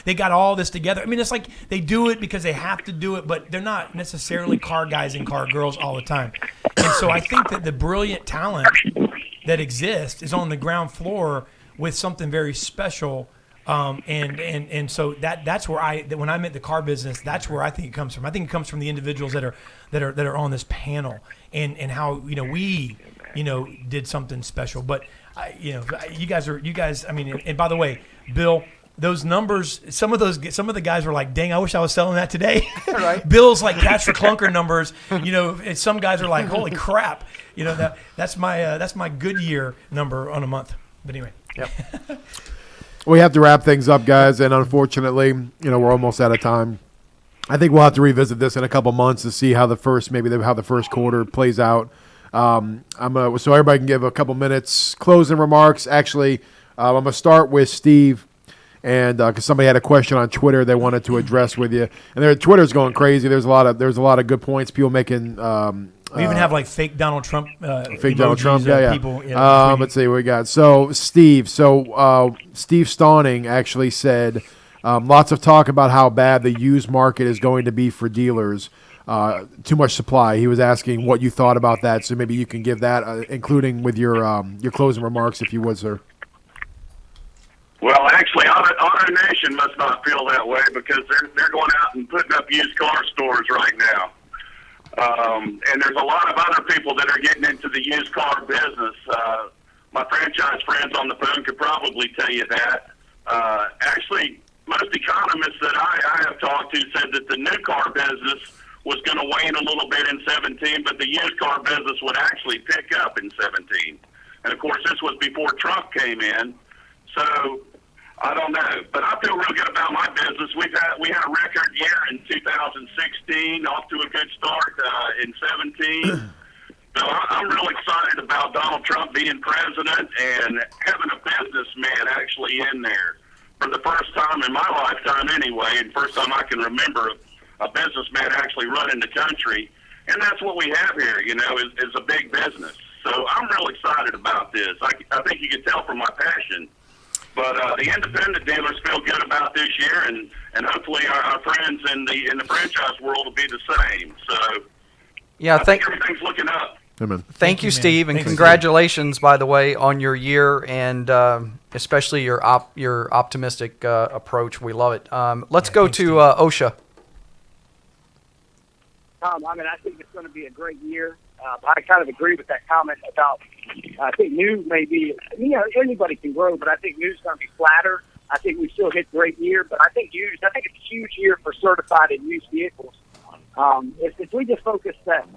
They got all this together. It's like they do it because they have to do it, but they're not necessarily car guys and car girls all the time. And so I think that the brilliant talent that exists is on the ground floor with something very special. And so that's where when I meant the car business, that's where I think it comes from. I think it comes from the individuals that are on this panel and how we did something special. But you guys. And by the way, Bill, those numbers, some of the guys were like, dang, I wish I was selling that today. Right. Bill's like cash for clunker numbers. And some guys are like, holy crap. That's my Goodyear number on a month. But anyway.
Yep.
We have to wrap things up, guys, and unfortunately, we're almost out of time. I think we'll have to revisit this in a couple months to see how the first quarter plays out. So everybody can give a couple minutes closing remarks. Actually, I'm gonna start with Steve, and because somebody had a question on Twitter they wanted to address with you, and their Twitter's going crazy. There's a lot of good points. People making.
We even have like fake Donald Trump.
Fake Donald Trump, yeah.
People,
let's see what we got. So Steve Stawning actually said, lots of talk about how bad the used market is going to be for dealers. Too much supply. He was asking what you thought about that. So maybe you can give that, including with your closing remarks, if you would, sir.
Well, actually, Auto Nation must not feel that way because they're going out and putting up used car stores right now. And there's a lot of other people that are getting into the used car business. My franchise friends on the phone could probably tell you that. Actually, most economists that I have talked to said that the new car business was going to wane a little bit in 17, but the used car business would actually pick up in 17. And, of course, this was before Trump came in. So I don't know, but I feel real good about my business. We had a record year in 2016, off to a good start in 17. So I'm real excited about Donald Trump being president and having a businessman actually in there for the first time in my lifetime, anyway, and first time I can remember a businessman actually running the country. And that's what we have here, is a big business. So I'm real excited about this. I think you can tell from my passion. But the independent dealers feel good about this year, and hopefully our friends in the franchise world will be the same. So
yeah,
I think everything's looking up.
Amen.
Thank you, Steve, and congratulations, by the way, on your year and especially your optimistic approach. We love it. Let's go to Osha.
I think it's going to be a great year. I kind of agree with that comment about, I think new may be, anybody can grow, but I think new is going to be flatter. I think we still hit great year, but I think it's a huge year for certified and used vehicles. If we just focus that,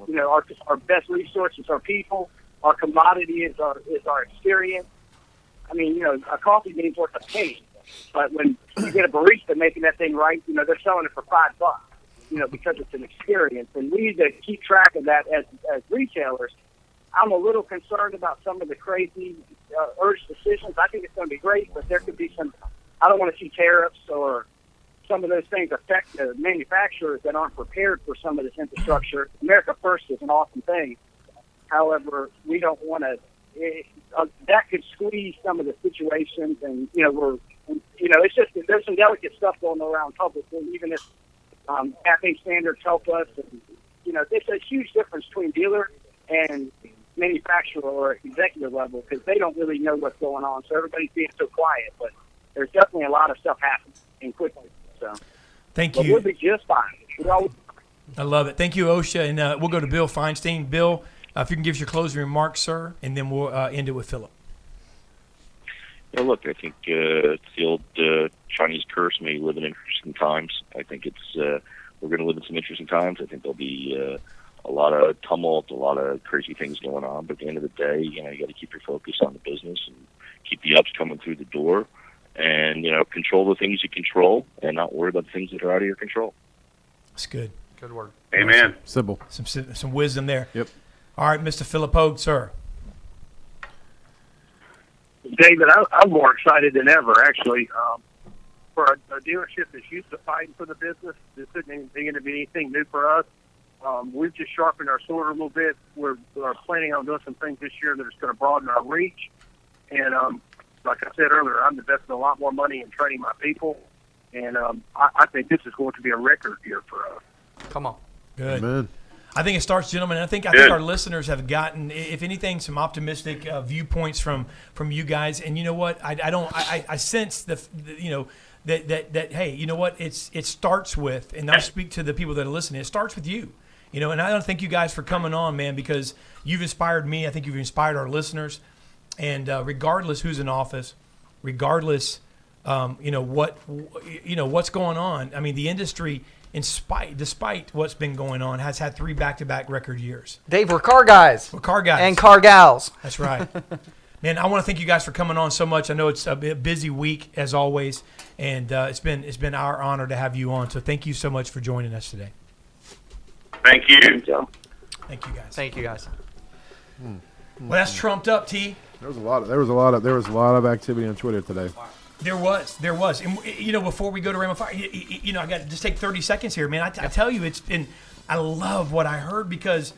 our best resource is our people, our commodity is our experience. I mean, you know, a coffee bean's worth a penny. But when you get a barista making that thing right, you know, they're selling it for $5, you know, because it's an experience. And we need to keep track of that as retailers. I'm a little concerned about some of the crazy urged decisions. I think it's going to be great, but there could be some, I don't want to see tariffs or some of those things affect the manufacturers that aren't prepared for some of this infrastructure. America First is an awesome thing. However, we don't want to, that could squeeze some of the situations, and, you know, it's just, there's some delicate stuff going around publicly, even if caffeine standards help us. And, you know, there's a huge difference between dealer and manufacturer or executive level, because they don't really know what's going on. So everybody's being so quiet, but there's definitely a lot of stuff happening and quickly. So
thank
but
you.
We'll be just fine.
I love it. Thank you, Osha. And we'll go to Bill Feinstein. Bill, if you can give us your closing remarks, sir, and then we'll end it with Phillip.
Yeah, look, I think it's the old Chinese curse, may live in interesting times. I think it's we're going to live in some interesting times. I think there'll be a lot of tumult, a lot of crazy things going on. But at the end of the day, you know, you got to keep your focus on the business and keep the ups coming through the door, and, you know, control the things you control and not worry about the things that are out of your control.
That's good.
Good word.
Amen.
Simple.
Some wisdom there.
Yep.
All right, Mr. Phillip Pogue, sir.
David, I'm more excited than ever, actually. For a dealership that's used to fighting for the business, this isn't going to be anything new for us. We've just sharpened our sword a little bit. We're planning on doing some things this year that is going to broaden our reach. And like I said earlier, I'm investing a lot more money in training my people. And I think this is going to be a record year for us.
Come on.
Good.
Amen.
I think it starts, gentlemen. I think our listeners have gotten, if anything, some optimistic viewpoints from you guys. And you know what? I sense that hey, you know what? It starts with, and I'll speak to the people that are listening. It starts with you. You know, and I don't thank you guys for coming on, man, because you've inspired me. I think you've inspired our listeners. And regardless who's in office, regardless, what's going on. I mean, the industry, despite what's been going on, has had 3 back-to-back record years.
Dave, we're car guys.
We're car guys.
And car gals.
That's right. Man, I want to thank you guys for coming on so much. I know it's a busy week, as always, and it's been our honor to have you on. So thank you so much for joining us today.
Thank you.
Thank you, guys.
Thank you, guys.
Well, that's trumped up, T.
There was a lot of activity on Twitter today.
There was, and you know, before we go to Raymond Fire, you know, I got to just take 30 seconds here, man. I tell you, I love what I heard, because,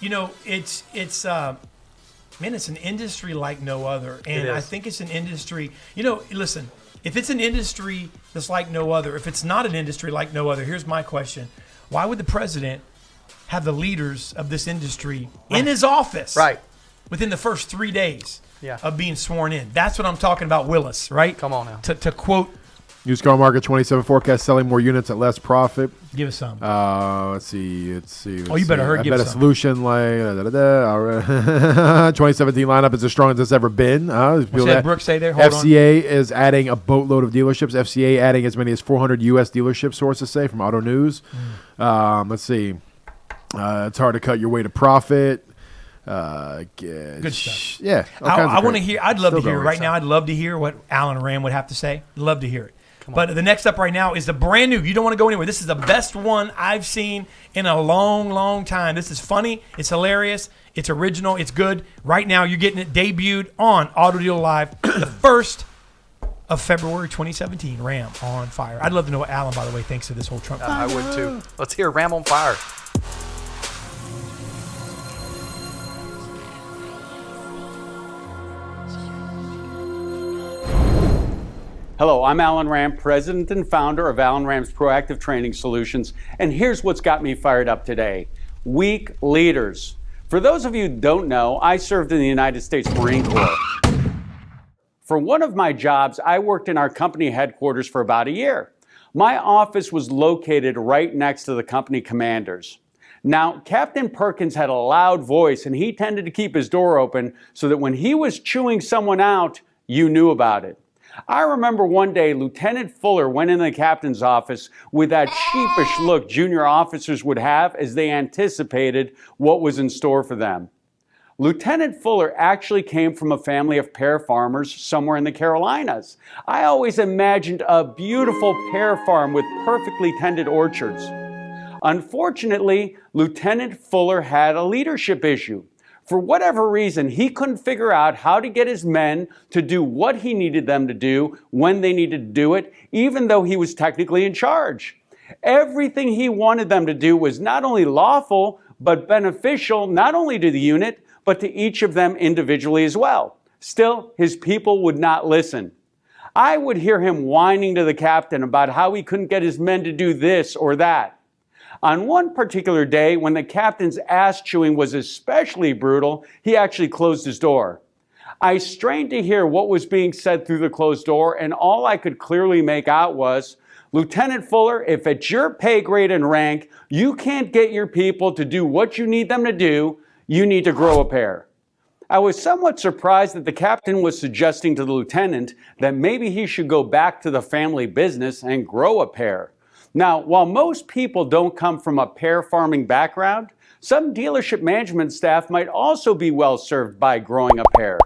you know, it's an industry like no other, and I think it's an industry. You know, listen, if it's an industry that's like no other, if it's not an industry like no other, here's my question: why would the president have the leaders of this industry in his office within the first 3 days of being sworn in? That's what I'm talking about, Willis, right?
Come on now.
To quote,
used car market 27 forecast selling more units at less profit.
Give us some.
Let's see.
Oh, you better hurry. Give us some.
Solution like 2017 lineup is as strong as it's ever been.
What's that Brooks say there? Hold
FCA is adding a boatload of dealerships. FCA adding as many as 400 U.S. dealerships, sources say from Auto News. Let's see. It's hard to cut your way to profit.
Good stuff.
Yeah.
I want to hear. I'd love to hear right now. I'd love to hear what Alan Ram would have to say. Love to hear it. But the next up right now is the brand new. You don't want to go anywhere. This is the best one I've seen in a long, long time. This is funny. It's hilarious. It's original. It's good. Right now, you're getting it debuted on Auto Deal Live, the 1st of February 2017. Ram on fire. I'd love to know what Alan, by the way, thinks of this whole Trump.
I would too. Let's hear Ram on fire.
Hello, I'm Alan Ram, president and founder of Alan Ram's Proactive Training Solutions, and here's what's got me fired up today. Weak leaders. For those of you who don't know, I served in the United States Marine Corps. For one of my jobs, I worked in our company headquarters for about a year. My office was located right next to the company commanders. Now, Captain Perkins had a loud voice, and he tended to keep his door open so that when he was chewing someone out, you knew about it. I remember one day Lieutenant Fuller went in the captain's office with that sheepish look junior officers would have as they anticipated what was in store for them. Lieutenant Fuller actually came from a family of pear farmers somewhere in the Carolinas. I always imagined a beautiful pear farm with perfectly tended orchards. Unfortunately, Lieutenant Fuller had a leadership issue. For whatever reason, he couldn't figure out how to get his men to do what he needed them to do when they needed to do it, even though he was technically in charge. Everything he wanted them to do was not only lawful, but beneficial not only to the unit, but to each of them individually as well. Still, his people would not listen. I would hear him whining to the captain about how he couldn't get his men to do this or that. On one particular day, when the captain's ass chewing was especially brutal, he actually closed his door. I strained to hear what was being said through the closed door, and all I could clearly make out was, "Lieutenant Fuller, if at your pay grade and rank, you can't get your people to do what you need them to do, you need to grow a pair." I was somewhat surprised that the captain was suggesting to the lieutenant that maybe he should go back to the family business and grow a pair. Now, while most people don't come from a pear farming background, some dealership management staff might also be well served by growing a pair.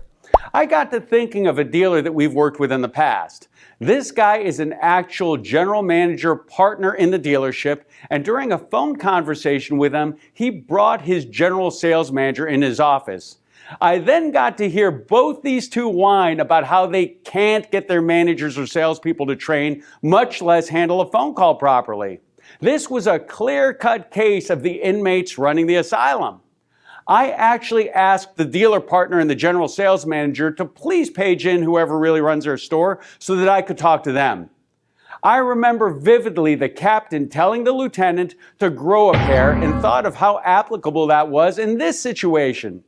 I got to thinking of a dealer that we've worked with in the past. This guy is an actual general manager partner in the dealership, and during a phone conversation with him, he brought his general sales manager in his office. I then got to hear both these two whine about how they can't get their managers or salespeople to train, much less handle a phone call properly. This was a clear-cut case of the inmates running the asylum. I actually asked the dealer partner and the general sales manager to please page in whoever really runs their store so that I could talk to them. I remember vividly the captain telling the lieutenant to grow a pair and thought of how applicable that was in this situation.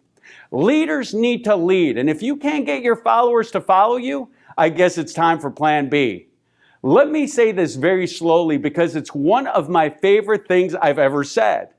Leaders need to lead, and if you can't get your followers to follow you, I guess it's time for plan B. Let me say this very slowly because it's one of my favorite things I've ever said.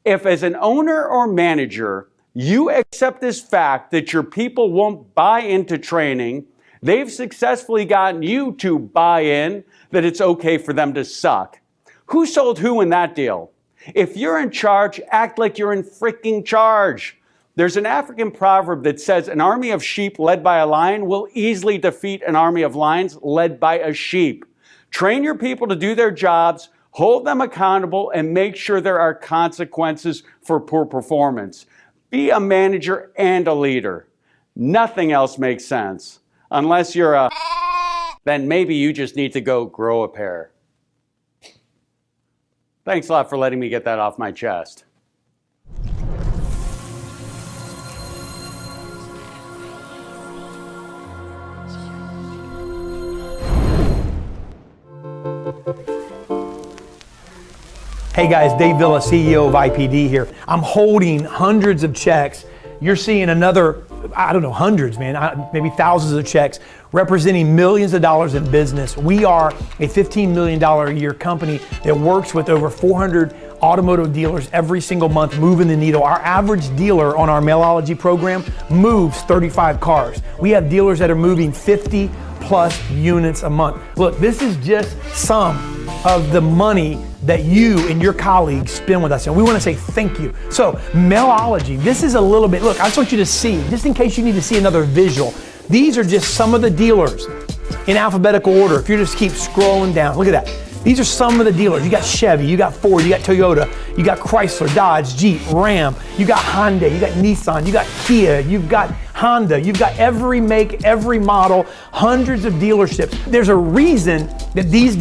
If as an owner or manager, you accept this fact that your people won't buy into training, they've successfully gotten you to buy in that it's okay for them to suck. Who sold who in that deal? If you're in charge, act like you're in freaking charge. There's an African proverb that says an army of sheep led by a lion will easily defeat an army of lions led by a sheep. Train your people to do their jobs, hold them accountable, and make sure there are consequences for poor performance. Be a manager and a leader. Nothing else makes sense. Unless you're a then maybe you just need to go grow a pair. Thanks a lot for letting me get that off my chest.
Hey guys, Dave Villa, CEO of IPD here. I'm holding hundreds of checks. You're seeing another, I don't know, hundreds, man, maybe thousands of checks representing millions of dollars in business. We are a $15 million a year company that works with over 400 automotive dealers every single month, moving the needle. Our average dealer on our Mailology program moves 35 cars. We have dealers that are moving 50 plus units a month. Look, this is just some of the money that you and your colleagues spend with us, and we want to say thank you. So, Mailology, this is a little bit, look, I just want you to see, just in case you need to see another visual, these are just some of the dealers in alphabetical order. If you just keep scrolling down, look at that. These are some of the dealers. You got Chevy, you got Ford, you got Toyota, you got Chrysler, Dodge, Jeep, Ram, you got Hyundai, you got Nissan, you got Kia, you've got Honda, you've got every make, every model, hundreds of dealerships. There's a reason that these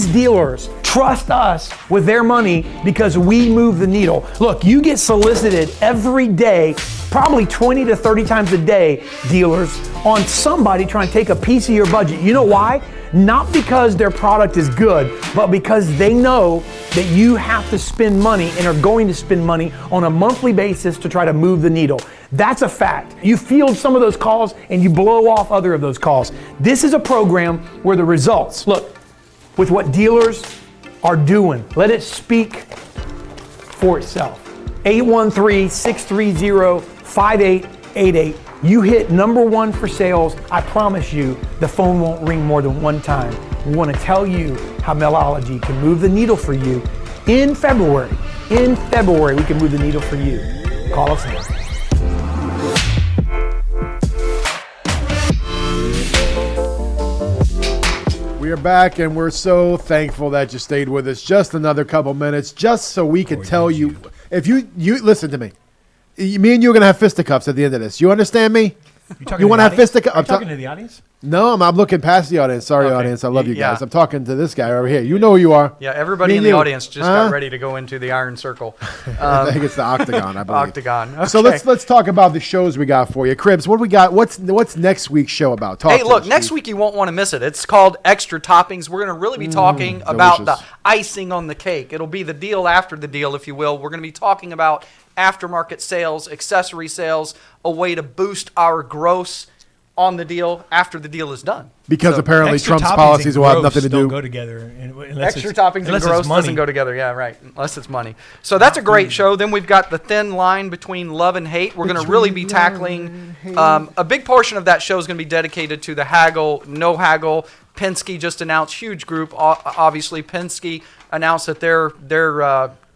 dealers trust us with their money because we move the needle. Look, you get solicited every day, probably 20 to 30 times a day, dealers, on somebody trying to take a piece of your budget. You know why? Not because their product is good, but because they know that you have to spend money and are going to spend money on a monthly basis to try to move the needle. That's a fact. You field some of those calls and you blow off other of those calls. This is a program where the results, look, with what dealers are doing, let it speak for itself. 813-630-5888. You hit number one for sales, I promise you, the phone won't ring more than one time. We want to tell you how Mailology can move the needle for you in February. In February, we can move the needle for you. Call us now.
We are back, and we're so thankful that you stayed with us just another couple minutes, just so we could tell you. If you listen to me, me and you are gonna have fisticuffs at the end of this. You understand me? You want to have fisticuffs?
I'm talking to the audience.
No, I'm looking past the audience. Sorry, audience. I love you guys. I'm talking to this guy over here. You know who you are.
Yeah, everybody in the audience just got ready to go into the Iron Circle.
I think it's the Octagon, I believe.
Octagon. Okay.
So let's talk about the shows we got for you. Cribs, what do we got? What's next week's show about?
Hey, look, next week you won't want to miss it. It's called Extra Toppings. We're going to really be talking about the icing on the cake. It'll be the deal after the deal, if you will. We're going to be talking about aftermarket sales, accessory sales, a way to boost our gross on the deal after the deal is done.
Because apparently Trump's policies will have nothing to do.
Don't go together.
Extra toppings and gross doesn't go together. Yeah, right. Unless it's money. So that's a great show. Then we've got the thin line between love and hate. We're going to really be tackling a big portion of that show is going to be dedicated to the haggle, no haggle. Penske just announced, huge group. Obviously, Penske announced that they're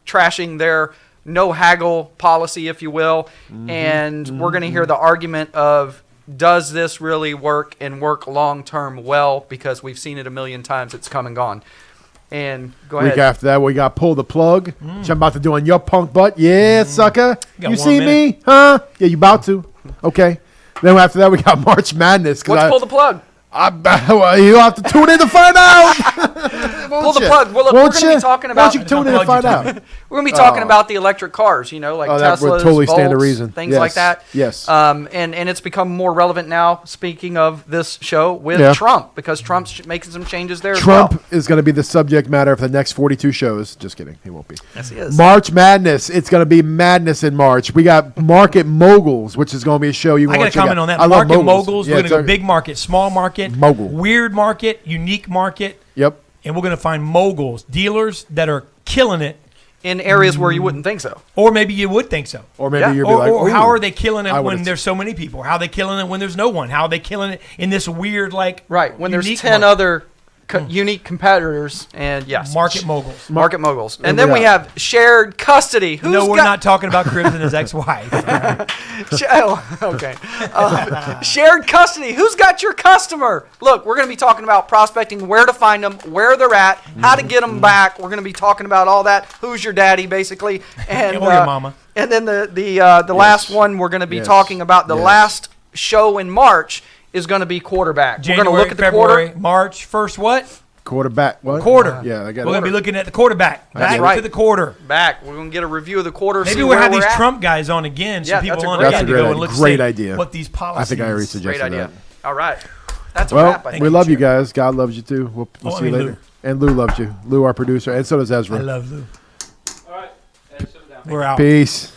trashing their no haggle policy, if you will. And we're going to hear the argument of, does this really work and work long-term well? Because we've seen it a million times. It's come and gone. And go ahead.
Week after that, we got Pull the Plug, which I'm about to do on your punk butt. Yeah, sucker. You see me? Huh? Yeah, you about to. Okay. Then after that, we got March Madness.
What's Pull the Plug?
You'll have to tune in to find out.
Pull the plug. Well, look, we're going to be talking about.
Why don't you tune in to find out?
We're going to be talking about the electric cars, like
that would
Teslas,
totally
Volts,
stand to reason.
Things like that.
Yes.
And it's become more relevant now, speaking of this show, with Trump, because Trump's making some changes there
Trump is going to be the subject matter for the next 42 shows. Just kidding. He won't be.
Yes, he is.
March Madness. It's going to be madness in March. We got Market Moguls, which is going to be a show you want to
check out. I got to comment on that.
I love
Market Moguls. We're going to go big market, small market,
mogul,
weird market, unique market.
Yep.
And we're going to find moguls, dealers that are killing it
in areas where you wouldn't think so,
or maybe you would think so,
or maybe you'd be like,
or how are they killing it when there's so many people? How are they killing it when there's no one? How are they killing it in this weird
when there's 10 other unique competitors? And yes,
market moguls.
Market moguls. And then we have shared custody.
We're not talking about Cribs and his ex-wife.
Okay. Shared custody. Who's got your customer? Look, we're going to be talking about prospecting, where to find them, where they're at, how to get them back. We're going to be talking about all that. Who's your daddy, basically, and
or your mama.
And then the last one we're going to be talking about. The last show in March is going to be quarterback.
January,
we're going to look at the
February,
quarter.
March, first what?
Quarterback. What?
Quarter.
Yeah, I got it.
We're going to be looking at the quarterback. Back to the quarter.
Back. We're going to get a review of the quarter.
Maybe we'll have these Trump guys on again. Some people on again to go and look
idea.
What these policies.
I think I already suggested that.
All right. That's a wrap.
We love you guys. God loves you too. We'll see you later. Lou. And Lou loves you. Lou, our producer, and so does Ezra.
I love Lou.
All right.
We're out.
Peace.